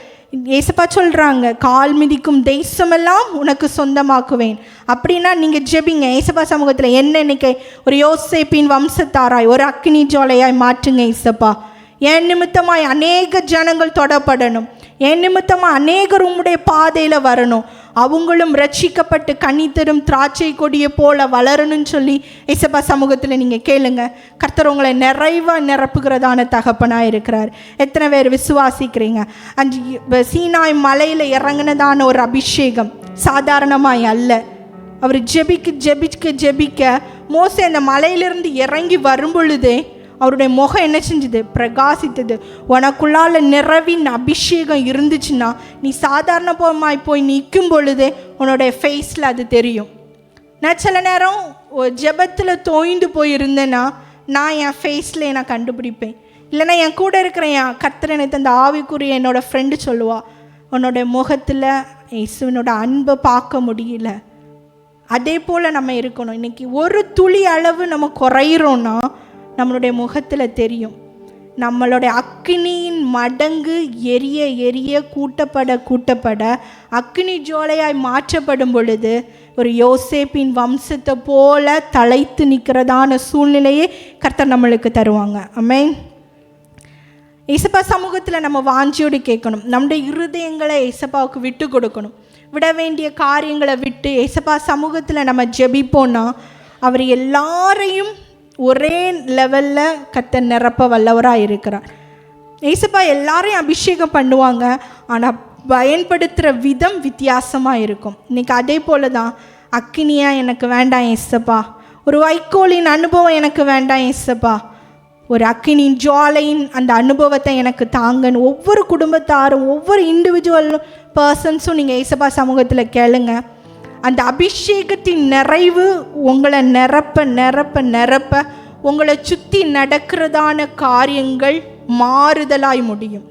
Speaker 1: ஏசப்பா சொல்கிறாங்க, கால் மிதிக்கும் தேசமெல்லாம் உனக்கு சொந்தமாக்குவேன். அப்படின்னா நீங்கள் ஜெபிங்க ஏசப்பா சமூகத்தில். என்ன இன்னைக்கு ஒரு யோசேப்பின் வம்சத்தாராய் ஒரு அக்கினி ஜுவாலையாய் மாற்றுங்க ஏசப்பா. என் நிமித்தமாய் அநேக ஜனங்கள் தொடப்படணும், என் நிமித்தமாக அநேகர் உம்முடைய பாதையில் வரணும், அவங்களும் ரட்சிக்கப்பட்டு கனி தரும் திராட்சை கொடியை போல வளரணும்னு சொல்லி ஏசப்பா சமூகத்தில் நீங்கள் கேளுங்க. கர்த்தர் உங்களை நிறைவாக நிரப்புகிறதான தகப்பனாக இருக்கிறார். எத்தனை பேர் விசுவாசிக்கிறீங்க? அந்த சீனாய் மலையில் இறங்கினதான ஒரு அபிஷேகம் சாதாரணமாய் அல்ல. அவர் ஜெபிக்க மோசே அந்த மலையிலிருந்து இறங்கி வரும் பொழுதே அவருடைய முகம் என்ன செஞ்சது? பிரகாசித்தது. உனக்குள்ளால நிறவின் அபிஷேகம் இருந்துச்சுன்னா நீ சாதாரணமாய் போய் நிற்கும் பொழுதே உன்னோடைய ஃபேஸில் அது தெரியும். நான் சில நேரம் ஜெபத்தில் தோய்ந்து போயிருந்தேன்னா நான் என் ஃபேஸில் நான் கண்டுபிடிப்பேன். இல்லைன்னா என் கூட இருக்கிற என் கர்த்தர் எனக்கு அந்த ஆவிக்குரிய என்னோட ஃப்ரெண்டு சொல்லுவா, உன்னோட முகத்தில் இயேசுவினோட அன்பை பார்க்க முடியல. அதே போல் நம்ம இருக்கணும். இன்றைக்கி ஒரு துளி அளவு நம்ம குறையிறோன்னா நம்மளுடைய முகத்தில் தெரியும். நம்மளுடைய அக்கினியின் மடங்கு எரிய எரிய கூட்டப்பட அக்கினி ஜோலையாய் மாற்றப்படும் பொழுது ஒரு யோசேப்பின் வம்சத்தை போல தலைத்து நிற்கிறதான சூழ்நிலையை கர்த்தர் நம்மளுக்கு தருவாங்க. ஆமென். ஏசப்பா சமூகத்தில் நம்ம வாஞ்சியோடு கேட்கணும். நம்முடைய இருதயங்களை ஏசப்பாவுக்கு விட்டு கொடுக்கணும். விட வேண்டிய காரியங்களை விட்டு ஏசப்பா சமூகத்தில் நம்ம ஜெபிப்போன்னா அவர் எல்லாரையும் ஒரே லெவலில் கர்த்தர் நிரப்ப வல்லவராக இருக்கிறார். ஏசப்பா எல்லாரையும் அபிஷேகம் பண்ணுவாங்க, ஆனால் பயன்படுத்துகிற விதம் வித்தியாசமாக இருக்கும். இன்றைக்கி அதே போல தான் அக்கினியா எனக்கு வேண்டாம் ஏசப்பா, ஒரு வைக்கோலின் அனுபவம் எனக்கு வேண்டாம் ஏசப்பா, ஒரு அக்கினியின் ஜுவாலையின் அந்த அனுபவத்தை எனக்கு தாங்கன்னு ஒவ்வொரு குடும்பத்தாரும் ஒவ்வொரு இண்டிவிஜுவல் பர்சன்ஸும் நீங்கள் ஏசப்பா சமூகத்தில் கேளுங்க. அந்த அபிஷேகத்தின் நிறைவு உங்களை நிரப்ப நிரப்ப நிரப்ப உங்களை சுற்றி நடக்கிறதான காரியங்கள் மாறுதலாய் முடியும்.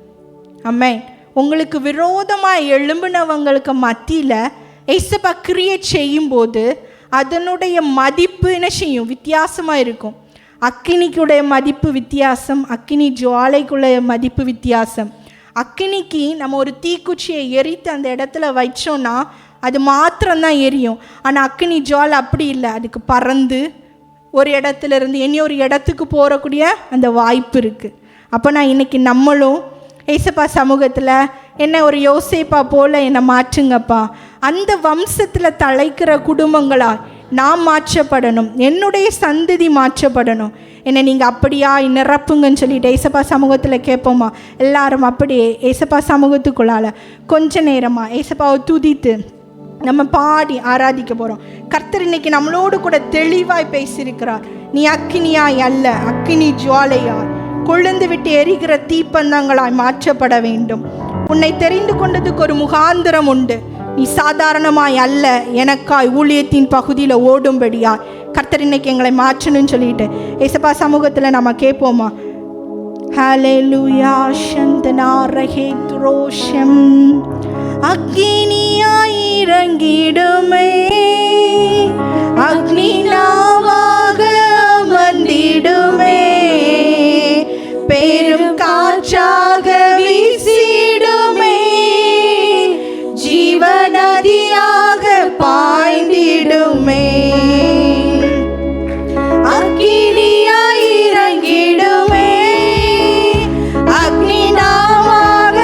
Speaker 1: ஆமென். உங்களுக்கு விரோதமாக எழும்பினவங்களுக்கு மத்தியில் ஏசப்பா கிரியேட் செய்யும்போது அதனுடைய மதிப்பு என்ன செய்யும்? வித்தியாசமாக இருக்கும். அக்கினிக்குடைய மதிப்பு வித்தியாசம், அக்கினி ஜுவாலைக்குள்ள மதிப்பு வித்தியாசம். அக்கினிக்கு நம்ம ஒரு தீக்குச்சியை எரித்து அந்த இடத்துல வச்சோன்னா அது மாத்திரம்தான் எரியும். ஆனால் அக்கினி ஜுவாலை அப்படி இல்லை, அதுக்கு பறந்து ஒரு இடத்துல இருந்து இனி ஒரு இடத்துக்கு போகக்கூடிய அந்த வாய்ப்பு இருக்குது. அப்போ நான் இன்றைக்கி நம்மளும் ஏசப்பா சமூகத்தில் என்ன ஒரு யோசேப்பா போல் என்னை மாற்றுங்கப்பா, அந்த வம்சத்தில் தலைக்கிற குடும்பங்களாக நான் மாற்றப்படணும், என்னுடைய சந்ததி மாற்றப்படணும், என்னை நீங்கள் அப்படியா நிரப்புங்கன்னு சொல்லிட்டு ஏசப்பா சமூகத்தில் கேட்போமா? எல்லாரும் அப்படியே ஏசப்பா சமூகத்துக்குள்ளால் கொஞ்ச நேரமாக ஏசப்பாவை துதித்து நம்ம பாடி ஆராதிக்க போகிறோம். கர்த்தர் இன்னைக்கு நம்மளோடு கூட தெளிவாய் பேசியிருக்கிறார். நீ அக்கினியாய் அல்ல, அக்கினி ஜுவாலையாய் கொழுந்து விட்டு எரிகிற தீப்பந்தங்களாய் மாற்றப்பட வேண்டும். உன்னை தெரிந்து கொண்டதுக்கு ஒரு முகாந்திரம் உண்டு. நீ சாதாரணமாய் அல்ல, எனக்காய் ஊழியத்தின் பகுதியில் ஓடும்படியா கர்த்தர் இன்னைக்கு எங்களை மாற்றணும்னு சொல்லிட்டு ஏசப்பா சமூகத்தில் நம்ம கேட்போமா? ஹல்லேலூயா. சந்தனா ரஹே துரோஷம் அக்கினியாய் இறங்கிடுமே, அக்னி நாவாக வந்திடுமே, பெரும் காற்றாக வீசிடுமே, ஜீவநதியாக பாய்ந்திடுமே. அக்கினியாய் இறங்கிடுமே, அக்னி நாவாக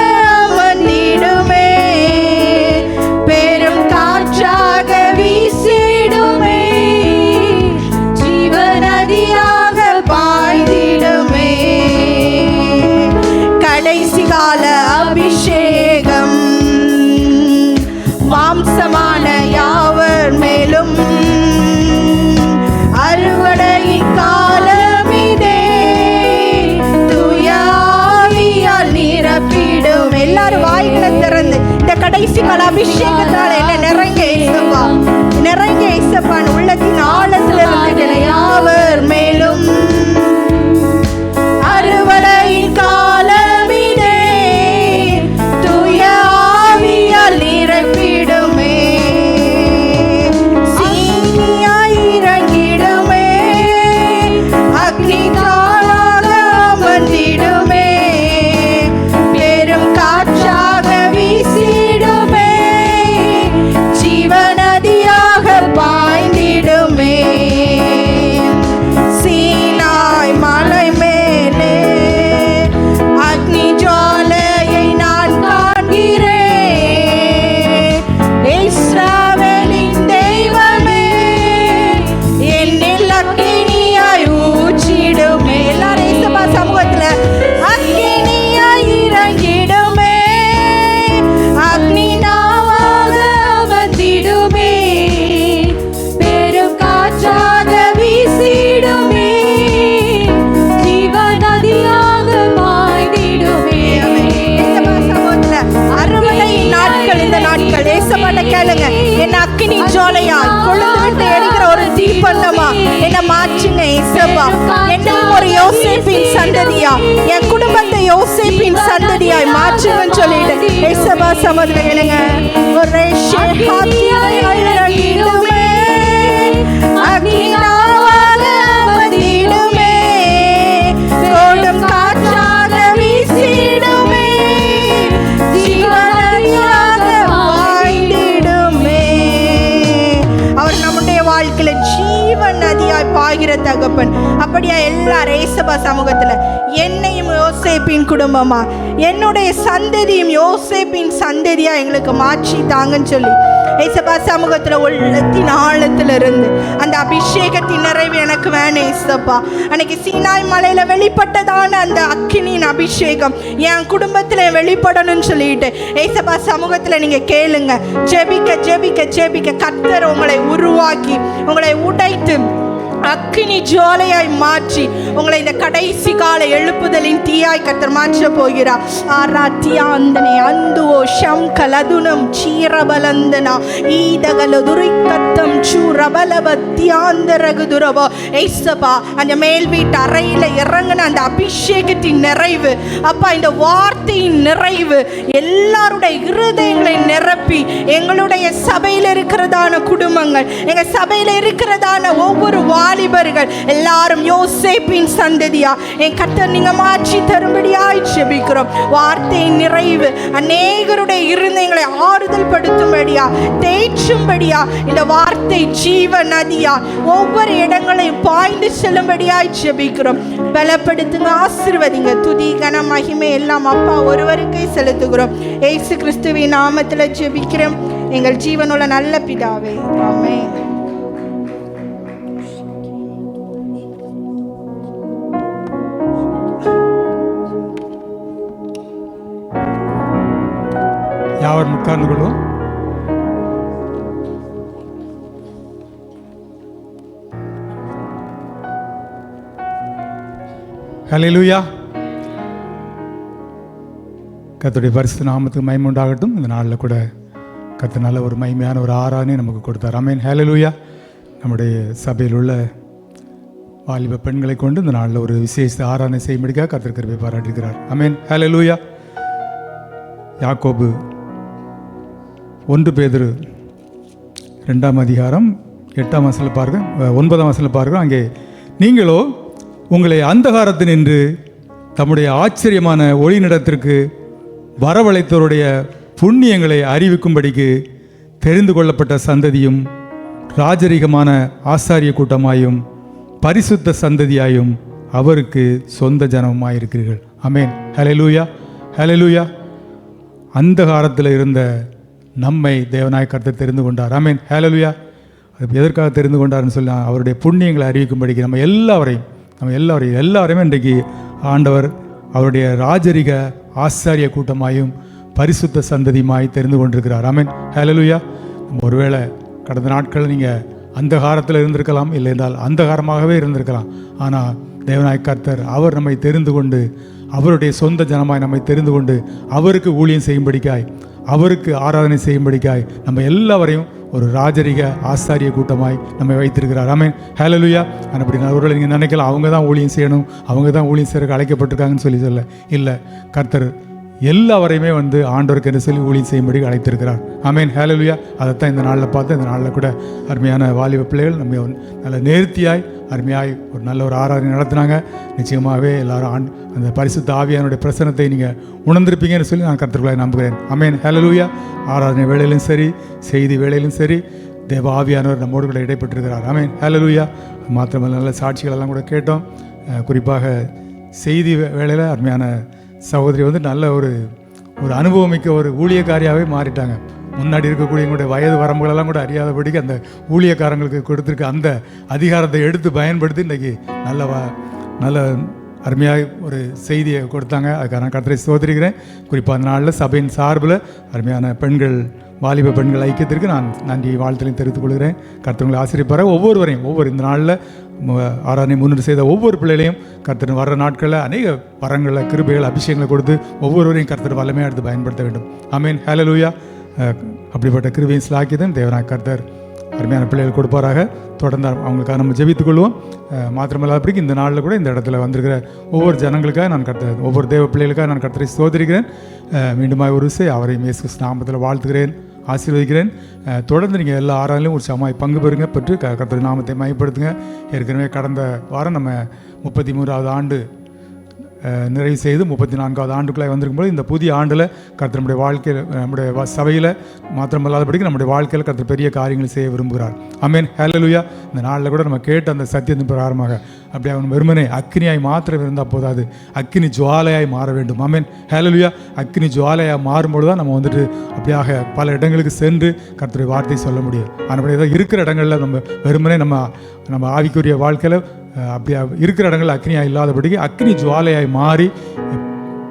Speaker 1: வந்திடுமே, பெரும் காற்றாக வீசிடுமே, ஜீவநதியாக பாய்ந்திடுமே. கடைசி கால அபிஷேகம் மாம்சமான யாவர் மேலும், அறுவடையின் காலமிதே, தூய ஆவியால் நிரப்பிடும். எல்லாரும் வாய்களை திறந்து இந்த கடைசி கால அபிஷேகத்தால் என்ன நிறைங்க இயேசுப்பா, நிறைங்க இயேசுப்பான் உள்ளத்தின் ஆழத்திலிருந்து யாவர் மேலும், அறுவடையின் காலமிதே, தூய ஆவியால் நிரப்பிடுமே. சீனியாய் இறங்கிடுமே, அக்னி தாளாக வந்திடுமே, பெரும் காற்றாக வீசிடுமே, ஜீவநதியாக பாய்ந்திடுமே. சீனாய் மலை மேலே அக்னி ஜுவாலையை நான் காண்கிறேன். இஸ்ரவேலின் தெய்வமே, என்னில் அக்கினியாய் ஊற்றிடுமே. எல்லாரும் இயேசுப்பா சமூகத்துல அக்கினியாய் இறங்கிடுமே, அக்னி நாவாக வந்திடுமே, பெரும் காற்றாக வீசிடுமே, ஜீவநதியாக பாய்ந்திடுமே. இயேசுப்பா சமூகத்துல அறுவடையின் நாட்கள் இந்த நாட்கள். இயேசுப்பாட்ட கேளுங்க, என்ன அக்கினி ஜுவாலையாய் கொழுந்து விட்டு எரிகிற ஒரு தீப்பந்தமா என்ன மாற்றுங்க இயேசுப்பா. என்னையும் ஒரு யோசேப்பின் சந்ததியா, என் குடும்பத்தை யோசேப்பின் சந்ததியாய் மாற்றுங்கன்னு சொல்லிட்டு இயேசுப்பா சமூகத்துல கேளுங்க. ஒரு ஷேஹாத்தியாய் இறங்கிடுமே, அக்னி நாவாக வந்திடுமே, கோடும் காற்றாக வீசிடுமே, ஜீவநதியாக பாய்ந்திடுமே. அவர் நம்முடைய வாழ்க்கையில ஜீவன் நதியாய் பாய்கிற தகப்பன். அப்படியா எல்லாரும் இயேசுப்பா சமூகத்துல என்னையும் யோசேப்பின் குடும்பமா, என்னுடைய சந்ததியும் யோசேப்பின் சந்ததியா எங்களுக்கு மாற்றி தாங்கன்னு சொல்லி இயேசுப்பா சமூகத்துல உள்ளத்தின் ஆழத்துல இருந்து அந்த அபிஷேகத்தின் நிறைவு எனக்கு வேணும் இயேசுப்பா. அன்னைக்கு சீனாய் மலையில வெளிப்பட்டதான அந்த அக்கினியின் அபிஷேகம் என் குடும்பத்துல வெளிப்படணும்னு சொல்லிட்டு இயேசுப்பா சமூகத்துல நீங்க கேளுங்க. ஜெபிக்க ஜெபிக்க ஜெபிக்க கர்த்தர் உங்களை உருவாக்கி உங்களை உடைத்து அக்கினி ஜுவாலையாய் மாற்றி உங்களை இந்த கடைசி கால எழுப்புதலின் தீயாய் கர்த்தர் மாற்ற போகிறார். ஆராத்தியாந்தனே அந்துவோ ஷம் கலதுனம் சீரபலந்தனா ஈதகல துரிக்கத்தம் சூரபலவத்தியாந்தரகுதுரவோ. ஏசப்பா அந்த மேல் வீட்டு அறையில் இறங்கின அந்த அபிஷேகத்தின் நிறைவு அப்பா, இந்த வார்த்தையின் நிறைவு எல்லாருடைய இருதயங்களை நிரப்பி எங்களுடைய சபையில் இருக்கிறதான குடும்பங்கள், எங்க சபையில் இருக்கிறதான ஒவ்வொரு வாலிபர்கள் எல்லாரும் யோசேப்பின் சந்ததியா என் கர்த்தர் நீங்க மாற்றி தரும்படியாய் ஜெபிக்கிறோம். வார்த்தையின் நிறைவு அநேகருடைய இருதயங்களை ஆறுதல் படுத்தும்படியா, தேய்ச்சும்படியா, இந்த வார்த்தை ஜீவ நதியா ஒவ்வொரு இடங்களையும் பாய்ந்து செல்லும்படியாய் ஜெபிக்கிறோம். பலப்படுத்துங்க, ஆசீர்வதிங்க. துதி கன மகிமை எல்லாம் அப்பா ஒருவருக்கே செலுத்துகிறோம். இயேசு கிறிஸ்துவின் நாமத்தில் ஜெபிக்கிறோம் எங்கள் ஜீவனுள்ள நல்ல பிதாவே, ஆமென்.
Speaker 4: யாவரும் உட்கார்ந்து கொள்வோம். ஹல்லேலூயா. கர்த்தருடைய பரிசுத்த நாமத்துக்கு மகிமை உண்டாகட்டும். இந்த நாளில் கூட கர்த்தர் நல்ல ஒரு மகிமையான ஒரு ஆராதனை நமக்கு கொடுத்தார். ஆமென். ஹல்லேலூயா. நம்முடைய சபையில் உள்ள வாலிப பெண்களை கொண்டு இந்த நாளில் ஒரு விசேஷ ஆராதனை செய்யும்படியாக கர்த்தர் கிருபை பாராட்டுகிறார். ஆமென். ஹல்லேலூயா. யாக்கோபு 1 பேதுரு 2ஆம் அதிகாரம் 8ஆம் வசனத்தில் பாருங்க, 9ஆம் வசனத்தில் பாருங்க. அங்கே நீங்களோ உங்களை அந்தகாரத்தினின்று தம்முடைய ஆச்சரியமான ஒளிநிடத்திற்கு வரவழைத்தவருடைய புண்ணியங்களை அறிவிக்கும்படிக்கு தெரிந்து கொள்ளப்பட்ட சந்ததியும் ராஜரிகமான ஆசாரிய கூட்டமாயும் பரிசுத்த சந்ததியாயும் அவருக்கு சொந்த ஜனமாயிருக்கிறீர்கள். ஆமென். ஹல்லேலூயா, ஹல்லேலூயா. அந்தகாரத்தில் இருந்த நம்மை தேவனாய் கர்த்தர் தெரிந்து கொண்டார். ஆமென். ஹல்லேலூயா. அது எதற்காக தெரிந்து கொண்டார்னு சொல்லி அவருடைய புண்ணியங்களை அறிவிக்கும்படிக்கு நம்ம எல்லாரையுமே இன்றைக்கு ஆண்டவர் அவருடைய ராஜரிக ஆசாரிய கூட்டமாயும் பரிசுத்த சந்ததியுமாய் தெரிந்து கொண்டிருக்கிறார். ஆமென். ஹல்லேலூயா. ஒருவேளை கடந்த நாட்கள் நீங்கள் அந்தகாரத்தில் இருந்திருக்கலாம், இல்லை என்றால் அந்தகாரமாகவே இருந்திருக்கலாம். ஆனால் தேவனாய் கர்த்தர் அவர் நம்மை தெரிந்து கொண்டு அவருடைய சொந்த ஜனமாய் நம்மை தெரிந்து கொண்டு அவருக்கு ஊழியம் செய்யும்படிக்காய், அவருக்கு ஆராதனை செய்யும்படிக்காய் நம்ம எல்லாவரையும் ஒரு ராஜரிக ஆசாரிய கூட்டமாய் நம்மை வைத்திருக்கிறார். ஆமென். ஹல்லேலூயா. அப்படி ஒருவேளை நீங்கள் நினைக்கலாம் அவங்க தான் ஊழியம் செய்யணும், அவங்க தான் ஊழியம் செய்யறதுக்கு அழைக்கப்பட்டிருக்காங்கன்னு சொல்ல இல்லை. கர்த்தர் எல்லாவரையுமே ஆண்டவருக்கு என்று சொல்லி ஊழியம் செய்யும்படி அழைத்திருக்கிறார். ஆமென். ஹல்லேலூயா. அதைத்தான் இந்த நாளில் பார்த்து, இந்த நாளில் கூட அருமையான வாலிப பிள்ளைகள் நம்ம நல்ல நேர்த்தியாய் அருமையாய் ஒரு நல்ல ஒரு ஆராதனை நடத்தினாங்க. நிச்சயமாகவே எல்லாரும் அந்த பரிசுத்த ஆவியானுடைய பிரசனத்தை நீங்கள் உணர்ந்திருப்பீங்கன்னு சொல்லி நான் கர்த்தருக்குள்ளாய் நம்புகிறேன். ஆமென். ஹல்லேலூயா. ஆராதனை வேளையிலும் சரி, செய்தி வேளையிலும் சரி, தேவ ஆவியானவர் நம்மோடு கூட இடைப்பட்டிருக்கிறார். ஆமென். ஹல்லேலூயா. மாத்திரமல்ல நல்ல சாட்சிகளெல்லாம் கூட கேட்டோம். குறிப்பாக செய்தி வேளையில் அருமையான சகோதரி நல்ல ஒரு அனுபவமிக்க ஒரு ஊழியக்காரியாகவே மாறிட்டாங்க. முன்னாடி இருக்கக்கூடிய எங்களுடைய வயது வரம்புகளெல்லாம் கூட அறியாதபடிக்கு அந்த ஊழியக்காரங்களுக்கு கொடுத்துருக்க அந்த அதிகாரத்தை எடுத்து பயன்படுத்தி இன்றைக்கி நல்ல அருமையாக ஒரு செய்தியை கொடுத்தாங்க. அதுக்காக நான் கர்த்தரை ஸ்தோத்திரிக்கிறேன். குறிப்பாக அந்த நாளில் சபையின் சார்பில் அருமையான பெண்கள், வாலிப பெண்கள் ஐக்கியத்திற்கு நான் நன்றி வாழ்த்தலையும் தெரிவித்துக் கொள்கிறேன். கர்த்தர்களை ஆசிரியப்பார ஒவ்வொருவரையும் இந்த நாளில் ஆராதனை முன்னிட்டு செய்த ஒவ்வொரு பிள்ளைகளையும் கர்த்தர் வர்ற நாட்களில் அநேக வரங்களை, கிருபைகள், அபிஷேகங்களை கொடுத்து ஒவ்வொருவரையும் கர்த்தர் வல்லமையாக எடுத்து பயன்படுத்த வேண்டும். ஆமென். ஹல்லேலூயா. அப்படிப்பட்ட கிருபையின் ஸ்லாக்கியதான் தேவனாய் கர்த்தர் அருமையான பிள்ளைகள் கொடுப்பாராக. தொடர்ந்து அவங்களுக்காக நம்ம ஜெபித்துக் கொள்வோம். மாத்திரமல்லாதபடிக்கு இந்த நாளில் கூட இந்த இடத்துல வந்திருக்கிற ஒவ்வொரு ஜனங்களுக்காக நான் ஒவ்வொரு தேவ பிள்ளைகளுக்காக நான் கர்த்தரை ஸ்தோத்திரிக்கிறேன். மீண்டுமாய் ஒரு விஷயம் அவரையும் இயேசு கிறிஸ்து நாமத்தில் வாழ்த்துகிறேன், ஆசீர்வதிக்கிறேன். தொடர்ந்து நீங்கள் எல்லா ஆராதனையிலும் ஒரு சமாய் பங்கு பெறுங்க, பெற்று கர்த்தர் நாமத்தை மையப்படுத்துங்க. ஏற்கனவே கடந்த வாரம் நம்ம 33வது ஆண்டு நிறைவு செய்து 34வது ஆண்டுக்குள்ளே வந்திருக்கும்போது இந்த புதிய ஆண்டில் கர்த்தர் நம்முடைய வாழ்க்கையில், நம்முடைய சபையில் மாத்திரமல்லாதபடிக்கு நம்முடைய வாழ்க்கையில் கர்த்தர் பெரிய காரியங்களை செய்ய விரும்புகிறார். ஆமென். ஹல்லேலூயா. இந்த நாளில் கூட நம்ம கேட்ட அந்த சத்தியத்தின் பிரகாரமாக அப்படியே அவன் வெறுமனே அக்கினியாய் மாத்திரம் இருந்தால் போதாது, அக்கினி ஜுவாலையாய் மாற வேண்டும். ஆமென். ஹல்லேலூயா. அக்கினி ஜுவாலையாக மாறும்போது தான் நம்ம அப்படியாக பல இடங்களுக்கு சென்று கர்த்தருடைய வார்த்தை சொல்ல முடியும். ஆனால் ஏதோ இருக்கிற இடங்களில் நம்ம வெறுமனே நம்ம ஆவிக்குரிய வாழ்க்கையில் அப்படியே இருக்கிற இடங்களில் அக்னியாக இல்லாதபடிக்கு அக்னி ஜுவாலையாய் மாறி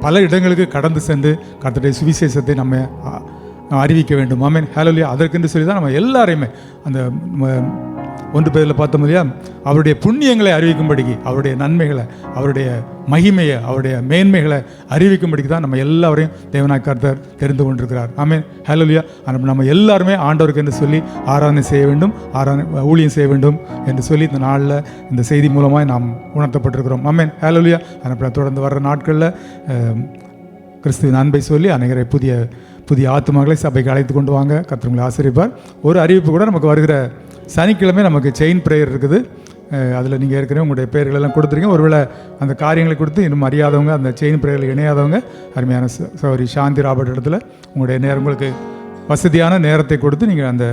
Speaker 4: பல இடங்களுக்கு கடந்து சென்று கர்த்தருடைய சுவிசேஷத்தை நம்ம அறிவிக்க வேண்டும். ஆமென். ஹல்லேலூயா. அதற்கென்று சொல்லி தான் நம்ம எல்லாரையுமே அந்த 1 பேரில் பார்த்தோம் இல்லையா, அவருடைய புண்ணியங்களை அறிவிக்கும்படிக்கு, அவருடைய நன்மைகளை, அவருடைய மகிமையை, அவருடைய மேன்மைகளை அறிவிக்கும்படிக்கு தான் நம்ம எல்லாரையும் தேவனாய் கர்த்தர் தெரிந்து கொண்டிருக்கிறார். ஆமென். ஹல்லேலூயா. நம்ம எல்லாருமே ஆண்டவருக்கு என்று சொல்லி ஆராதனை செய்ய வேண்டும், ஊழியம் செய்ய வேண்டும் என்று சொல்லி இந்த நாளில் இந்த செய்தி மூலமாக நாம் உணர்த்தப்பட்டிருக்கிறோம். ஆமென். ஹல்லேலூயா. அதனால் தொடர்ந்து வர்ற நாட்களில் கிறிஸ்துவின் அன்பை சொல்லி அநேகரை புதிய ஆத்துமாக்களை சபைக்கு அழைத்து கொண்டு வாங்க. கர்த்தர் உங்களை ஆசீர்வதிப்பார். ஒரு அறிவிப்பு கூட நமக்கு வருகிற சனிக்கிழமை நமக்கு செயின் ப்ரேயர் இருக்குது. அதில் நீங்கள் ஏற்கனவே உங்களுடைய பெயர்களெல்லாம் கொடுத்துருக்கீங்க. ஒருவேளை அந்த காரியங்களை கொடுத்து இன்னும் அறியாதவங்க, அந்த செயின் ப்ரேயரில் இணையாதவங்க, அருமையான சகோதரி சாந்தி ராபர்ட் இடத்துல உங்களுடைய உங்களுக்கு வசதியான நேரத்தை கொடுத்து நீங்கள் அந்த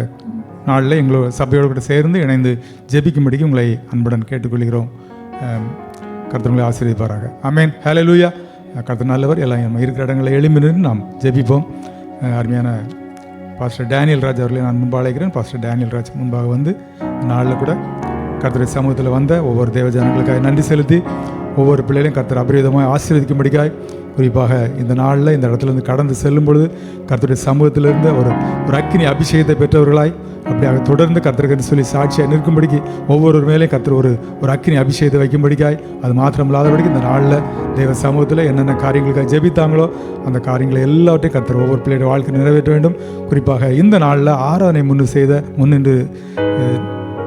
Speaker 4: நாளில் எங்களோட சபையோடு கூட சேர்ந்து இணைந்து ஜெபிக்கும்படிக்கு உங்களை அன்புடன் கேட்டுக்கொள்கிறோம். கர்த்தர் உங்களை ஆசீர்வதிப்பாராக. ஆமென். ஹல்லேலூயா. கர்த்தர் நல்லவர். எல்லாம் நம்ம இருக்கிற இடங்களை எழும்பி நின்று நாம் ஜெபிப்போம். அருமையான பாஸ்டர் டேனியல் ராஜ் அவர்களை நான் முன்பாக அழைக்கிறேன். பாஸ்டர் டேனியல் ராஜ் முன்பாக நாளில் கூட கர்த்தருடைய சமூகத்தில் வந்த ஒவ்வொரு தேவ ஜனங்களுக்காக நன்றி செலுத்தி ஒவ்வொரு பிள்ளைகளையும் கர்த்தர் அபரிவிதமாக ஆசீர்வதிக்கும்படிக்காய், குறிப்பாக இந்த நாளில் இந்த இடத்துலேருந்து கடந்து செல்லும் பொழுது கர்த்தருடைய சமூகத்திலிருந்து ஒரு அக்கினி அபிஷேகத்தை பெற்றவர்களாய் அப்படியாக தொடர்ந்து கர்த்தருக்கு சொல்லி சாட்சியாக நிற்கும்படிக்கு ஒவ்வொரு மேலேயும் கர்த்தர் ஒரு அக்கினி அபிஷேகத்தை வைக்கும்படிக்காய், அது மாத்திரம் இல்லாதபடிக்கு இந்த நாளில் தேவ சமூகத்தில் என்னென்ன காரியங்களுக்காக ஜெபித்தாங்களோ அந்த காரியங்களை எல்லாவற்றையும் கர்த்தர் ஒவ்வொரு பிள்ளையோட வாழ்க்கை நிறைவேற்ற வேண்டும். குறிப்பாக இந்த நாளில் ஆராதனை முன்னின்று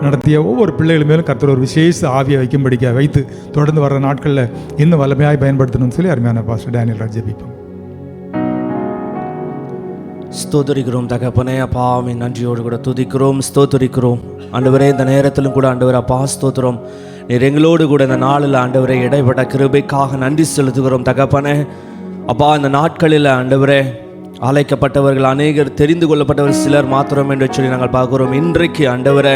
Speaker 4: நடத்திய ஒவ்வொரு பிள்ளைகள் மேலும் கர்த்தர் ஒரு விசேஷ ஆவியை வைத்து தொடர்ந்து வர்ற நாட்களில் இன்னும் வல்லமையாய் பயன்படுத்தணும்னு சொல்லி அருமையான பாஸ்டர் டேனியல் ராஜ் ஜெபிப்போம்.
Speaker 5: ஸ்தோத்திரிக்கிறோம் தகப்பனே. அப்பாவை நன்றியோடு கூட துதிக்கிறோம், ஸ்தோத்திரிக்கிறோம் ஆண்டவரே. இந்த நேரத்திலும் கூட ஆண்டவர் அப்பா ஸ்தோத்திரம், நீர் எங்களோடு கூட இந்த நாளில் ஆண்டவரே இடைப்பட்ட கிருபைக்காக நன்றி செலுத்துகிறோம் தகப்பனே. அப்பா இந்த நாட்களில் ஆண்டவரே அழைக்கப்பட்டவர்கள் அநேகர், தெரிந்து கொள்ளப்பட்டவர் சிலர் மாத்திரம் என்று சொல்லி நாங்கள் பார்க்கிறோம். இன்றைக்கு ஆண்டவரே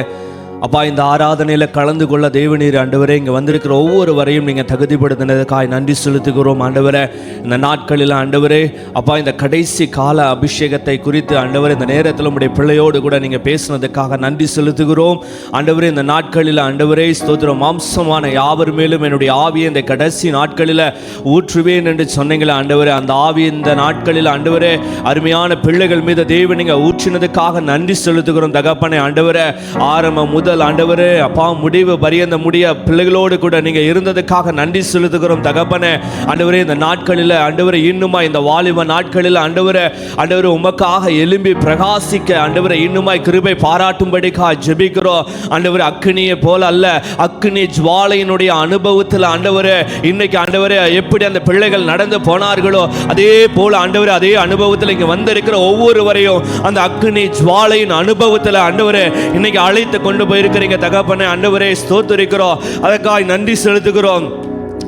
Speaker 5: அப்பா இந்த ஆராதனையில் கலந்து கொள்ள தேவநீர் ஆண்டவரே இங்கே வந்திருக்கிற ஒவ்வொருவரையும் நீங்கள் தகுதிப்படுத்தினதுக்காக நன்றி செலுத்துகிறோம் ஆண்டவரே. இந்த நாட்களில் ஆண்டவரே அப்பா இந்த கடைசி கால அபிஷேகத்தை குறித்து ஆண்டவரே இந்த நேரத்தில் உடைய பிள்ளையோடு கூட நீங்கள் பேசினதுக்காக நன்றி செலுத்துகிறோம் ஆண்டவரே. இந்த நாட்களில் ஆண்டவரே ஸ்தோத்திரம், மாம்சமான யாவர் மேலும் என்னுடைய ஆவியை இந்த கடைசி நாட்களில் ஊற்றுவேன் என்று சொன்னீங்களே ஆண்டவரே. அந்த ஆவி இந்த நாட்களில் ஆண்டவரே அருமையான பிள்ளைகள் மீது தேவன் நீங்கள் ஊற்றினதுக்காக நன்றி செலுத்துகிறோம் தகப்பனே. ஆண்டவரே ஆரம்பம் முதல் ஆண்டவரே அப்பா முடிவு பரியந்த முடிய பிள்ளைகளோடு கூட நீங்க இருந்ததுக்காக நன்றி செலுத்துகிறோம் தகப்பனே. ஆண்டவரே இந்த நாட்களில் ஆண்டவரே இன்னுமாய் இந்த வாலிப நாட்களில் ஆண்டவரே உமக்காக எழும்பி பிரகாசிக்க ஆண்டவரே இன்னுமாய் கிருபை பாராட்டும்படிக்காக ஜெபிக்கிறோம் ஆண்டவரே. அக்கினியை போல அல்ல, அக்கினி ஜுவாலையினுடைய அனுபவத்தில் ஆண்டவரே இன்னைக்கு ஆண்டவரே எப்படி அந்த பிள்ளைகள் நடந்து போனார்களோ அதே போல ஆண்டவரே அதே அனுபவத்தில் இங்க வந்திருக்கிற ஒவ்வொருவரையும் அந்த அக்கினி ஜுவாலையின் அனுபவத்தில் ஆண்டவரே இன்னைக்கு அழைத்து கொண்டு போயிருக்கிறீங்க தகப்பனே. ஆண்டவரே ஸ்தோத்திரிக்கிறோம், அதற்காக நன்றி செலுத்துகிறோம்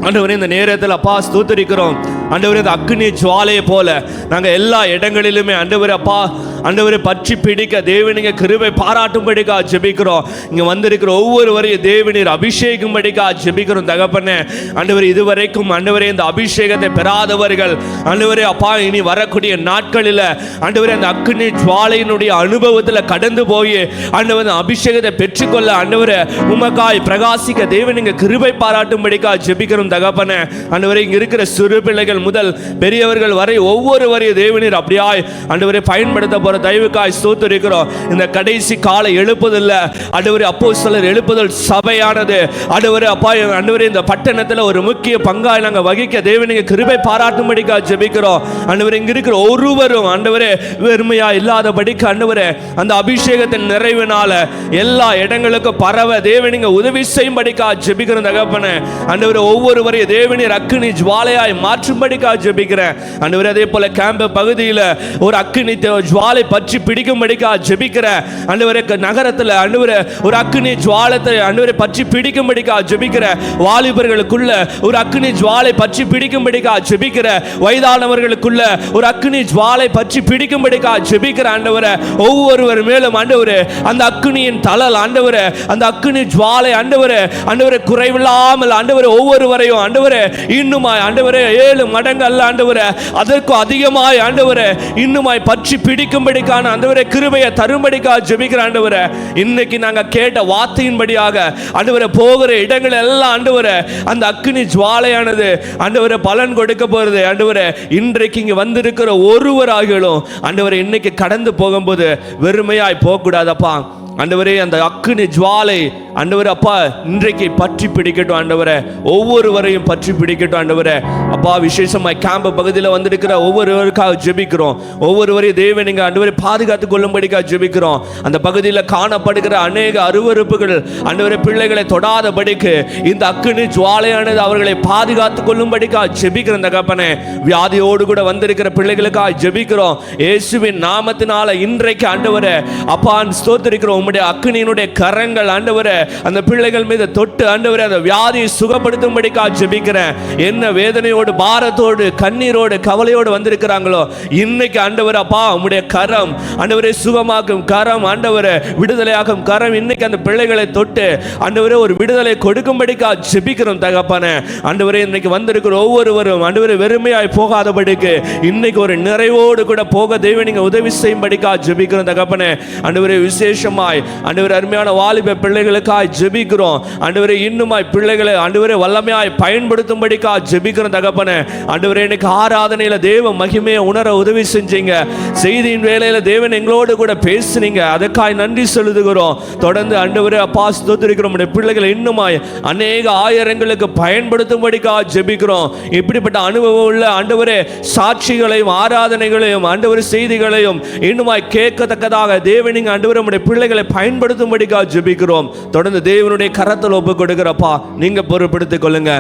Speaker 5: ஆண்டவரே. இந்த நேரத்தில் அப்பா ஸ்தோத்திரிக்கிறோம் ஆண்டவரே. இந்த அக்னி ஜுவாலையை போல நாங்கள் எல்லா இடங்களிலுமே ஆண்டவரே அப்பா ஆண்டவரே பற்றி பிடிக்க தேவனிங்க கிருபை பாராட்டும்படிக்காக ஜெபிக்கிறோம். இங்கே வந்திருக்கிற ஒவ்வொருவரையும் தேவனீர் அபிஷேகம்படிக்காக ஜெபிக்கிறோம் தகப்பனே. ஆண்டவரே இதுவரைக்கும் ஆண்டவரே இந்த அபிஷேகத்தை பெறாதவர்கள் ஆண்டவரே அப்பா இனி வரக்கூடிய நாட்களில் ஆண்டவரே அந்த அக்னி ஜுவாலையினுடைய அனுபவத்தில் கடந்து போய் ஆண்டவர் அபிஷேகத்தை பெற்றுக்கொள்ள ஆண்டவரே உமக்காய் பிரகாசிக்க தேவனிங்க கிருபை பாராட்டும்படிக்காக ஜெபிக்கிறோம் தகப்பனே. ஆண்டவரே இங்க இருக்கிற சிறு பிள்ளைகள் முதல் பெரியவர்கள் வரை ஒவ்வொருவரையும் தேவனீர் அப்படியாய் ஆண்டவரே பயன்படுத்த போற தயவுக்காய் ஸ்தோத்திரிக்கிறோம். இந்த கடைசி கால எழுப்புதல்ல ஆண்டவரே அப்போஸ்தலர் எழுப்புதல் சபையானது ஆண்டவரே அப்பா ஆண்டவரே இந்த பட்டணத்தில் ஒரு முக்கிய பங்காய் நாங்கள் வகிக்க தேவனீங்க கிருபை பாராட்டும்படிக்காக ஜெபிக்கிறோம் ஆண்டவரே. இங்க இருக்கிற ஒருவரும் ஆண்டவரே வெறுமையா இல்லாதபடிக்கு ஆண்டவரே அந்த அபிஷேகத்தின் நிறைவினால எல்லா இடங்களுக்கும் பரவ தேவனீங்க உதவி செய்யும்படிக்காக ஜெபிக்கிறோம் தகப்பனே. ஆண்டவரே ஒவ்வொருவரையும் தேவனீர் அக்கினி ஜுவாலையாய் மாற்றும்படிக்காக ஜெபிக்கிறேன் ஆண்டவரே. அதே போல கேம்ப் பகுதியில் ஒரு அக்கினி ஜுவாலை பற்றி பிடிக்கும்படிக்காக ஜெபிக்கிறேன் ஆண்டவரே. நகரத்தில் ஆண்டவரே ஒரு அக்கினி ஜுவாலத்தை ஆண்டவரே பற்றி பிடிக்கும்படிக்காக ஜெபிக்கிறேன். வாலிபர்களுக்குள்ள ஒரு அக்கினி ஜுவாலை பற்றி பிடிக்கும்படிக்காக ஜெபிக்கிறேன். வயதானவர்களுக்குள்ள ஒரு அக்கினி ஜுவாலை பற்றி பிடிக்கும்படிக்காக ஜெபிக்கிறேன் ஆண்டவரே. ஒவ்வொருவர் மேலும் ஆண்டவரே அந்த அக்கினியின் தளல் ஆண்டவரே அந்த அக்கினி ஜுவாலை ஆண்டவரே ஆண்டவரே குறைவில்லாமல் ஆண்டவரே ஒவ்வொருவரையும் ஆண்டவரே இன்னுமாய் ஆண்டவரே 7 மடங்கு அல்ல ஆண்டவரே அதற்கு அதிகமாய் ஆண்டவரே இன்னுமாய் பற்றி பிடிக்கும்படிக்கான ஆண்டவரே கிருபையை தரும்படிக்காக ஜெபிக்கிற ஆண்டவரே. இன்னைக்கு நாங்க கேட்ட வார்த்தையின்படியாக ஆண்டவரே போகிற இடங்கள் எல்லாம் ஆண்டவரே அந்த அக்கினி ஜுவாலையானது ஆண்டவரே பலன் கொடுக்க போறது ஆண்டவரே. இன்றைக்கு இங்க வந்திருக்கிற ஒருவராகிலும் ஆண்டவரே இன்னைக்கு கடந்து போகும்போது வெறுமையாய் போக கூடாதப்பா ஆண்டவரே. அந்த அக்கினி ஜுவாலை ஆண்டவரே அப்பா இன்றைக்கு பற்றி பிடிக்கட்டும் ஆண்டவரே. ஒவ்வொருவரையும் பற்றி பிடிக்கட்டும் ஆண்டவரே அப்பா. விசேஷமாய் கேம்ப் பகுதியில் வந்திருக்கிற ஒவ்வொருவருக்காக ஜெபிக்கிறோம். ஒவ்வொருவரையும் தேவன் நீங்க ஆண்டவரை பாதுகாத்துக் கொள்ளும்படிக்காக ஜெபிக்கிறோம். அந்த பகுதியில் காணப்படுகிற அநேக அருவருப்புகள் ஆண்டவரே பிள்ளைகளை தொடாதபடிக்கு இந்த அக்கினி ஜுவாலையானது அவர்களை பாதுகாத்துக் கொள்ளும்படிக்காக ஜெபிக்கிறோம் தகப்பனே. வியாதியோடு கூட வந்திருக்கிற பிள்ளைகளுக்காக ஜெபிக்கிறோம் இயேசுவின் நாமத்தினால. இன்றைக்கு ஆண்டவரே அப்பா ஸ்தோத்திரிக்கிறோம் உம்முடைய அக்கினியினுடைய கரங்கள் ஆண்டவரே அந்த பிள்ளைகள் மீது தொட்டு ஆண்டவரே அந்த வியாதியை சுகப்படுத்தும்படிக்காக ஜெபிக்கிறேன். என்ன வேதனையோடு பாரத்தோடு கண்ணீரோடு கவலையோடு வந்திருக்கிறாங்களோ இன்னைக்கு ஆண்டவரே அப்பா உம்முடைய கரம் ஆண்டவரே சுகமாக்கும் கரம் ஆண்டவரே விடுதலையாகும் கரம் இன்னைக்கு அந்த பிள்ளைகளை தொட்டு ஆண்டவரே ஒரு விடுதலை கொடுக்கும்படிக்காக ஜெபிக்கிறோம் தகப்பனே. ஆண்டவரே இன்னைக்கு வந்திருக்கிற ஒவ்வொருவரும் ஆண்டவரே வெறுமையாய் போகாதபடிக்கு இன்னைக்கு ஒரு நிறைவோடு கூட போக தேவன் நீங்க உதவி செய்யும்படிக்காக ஜெபிக்கிறோம் தகப்பனே. ஆண்டவரே விசேஷமாய் ஆண்டவரே அருமையான வாலிப பிள்ளைகளுக்காக ஜெபிக்கிறோம் ஆண்டவரே. இன்னுமாய் பிள்ளைகளை ஆண்டவரே வல்லமையாய் பயன்படுத்தும்படிக்காக ஜெபிக்கிறோம் தகப்பனே. ஆண்டவரே இன்னைக்கு ஆராதனையில தேவ மகிமையை உணர உதவி செஞ்சீங்க. செய்தியின் வேளையில தேவன் எங்களோடு கூட பேசுனீங்க, அதற்காக நன்றி செலுத்துகிறோம். தொடர்ந்து ஆண்டவரே அப்பா ஸ்தோத்திரிக்கிறோம் உம்முடைய பிள்ளைகளை இன்னுமாய் அநேக ஆயிரங்களுக்கு பயன்படுத்தும்படிக்காக ஜெபிக்கிறோம். இப்படிப்பட்ட அனுபவம் உள்ள ஆண்டவரே சாட்சிகளையும் ஆராதனைகளையும் ஆண்டவரே செய்திகளையும் இன்னுமாய் கேட்கத்தக்கதாக தேவனிங்க ஆண்டவரே உம்முடைய பிள்ளைகளை பயன்படுத்தும்படிக்காக ஜெபிக்கிறோம். தொடர்ந்து தேவனுடைய கரத்தில் ஒப்பு கொடுக்கிறப்பா நீங்க பொறுப்படுத்திக் கொள்ளுங்க.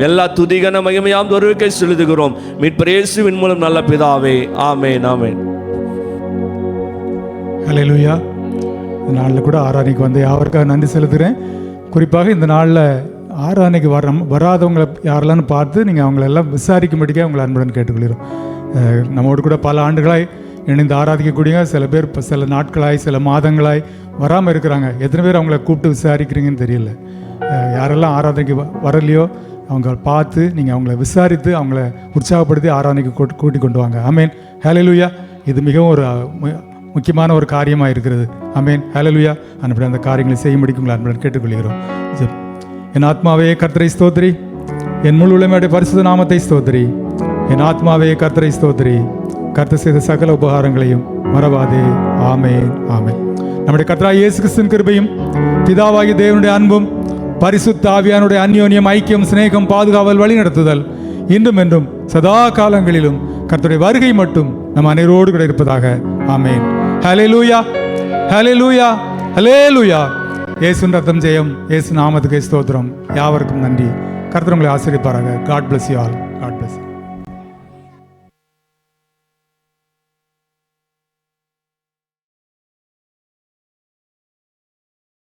Speaker 5: எல்லா துதிகன மகிமையாம் ஒருவருக்கே செலுத்துகிறோம் மீட்பர் இயேசுவின் மூலம் நல்ல பிதாவே, ஆமென் ஆமென்.
Speaker 4: ஹல்லேலூயா. இந்த நாளில் கூட ஆராதனைக்கு வந்து யாருக்காக நன்றி செலுத்துகிறேன். குறிப்பாக இந்த நாளில் ஆராதனைக்கு வராதவங்களை யாரெல்லாம் பார்த்து நீங்கள் அவங்களெல்லாம் விசாரிக்கும்படிக்காக உங்களை அன்புடன் கேட்டுக்கொள்கிறோம். நம்மோடு கூட பல ஆண்டுகளாய் இணைந்து ஆராதிக்கக்கூடிய சில பேர் இப்போ சில நாட்களாய் சில மாதங்களாய் வராமல் இருக்கிறாங்க. எத்தனை பேர் அவங்கள கூப்பிட்டு விசாரிக்கிறீங்கன்னு தெரியல. யாரெல்லாம் ஆராதனைக்கு வரலையோ அவங்க பார்த்து நீங்கள் அவங்கள விசாரித்து அவங்கள உற்சாகப்படுத்தி ஆராதனைக்கு கூட்டி கொண்டு வாங்க. ஆமேன். ஹல்லேலூயா. இது மிகவும் ஒரு முக்கியமான ஒரு காரியமாக இருக்கிறது. ஆமேன். ஹல்லேலூயா. அப்படி அந்த காரியங்களை செய்யும்படிக்கு உங்களை அன்புடன் கேட்டுக்கொள்கிறோம். என் ஆத்மாவே கர்த்தரை ஸ்தோத்திரி, என் முழு உலகமே பரிசுத்த நாமத்தை ஸ்தோத்திரி. என் ஆத்மாவே கர்த்தரை ஸ்தோத்திரி, கர்த்தர் செய்த சகல உபகாரங்களையும் மறவாதே. ஆமேன். ஆமேன். நம்முடைய கர்த்தராகிய இயேசு கிறிஸ்துவின் கிருபையும் பிதாவாகிய தேவனுடைய அன்பும் பரிசுத்த ஆவியானுடைய அந்யோன்யம், ஐக்கியம், சிநேகம், பாதுகாவல், வழிநடத்துதல் இன்றும் என்றும் சதா காலங்களிலும் கர்த்தருடைய வருகை மட்டும் நம் அனைவரோடு கூட இருப்பதாக. ஆமேன். ஹல்லேலூயா. ஹல்லேலூயா. ஹல்லேலூயா. இயேசுவின் ரத்தம் ஜெயம். இயேசு நாமத்துக்கு ஸ்தோத்திரம். யாவருக்கும் நன்றி. கர்த்தர் உங்களை ஆசீர்வதிப்பாராக. God bless you all. God bless you.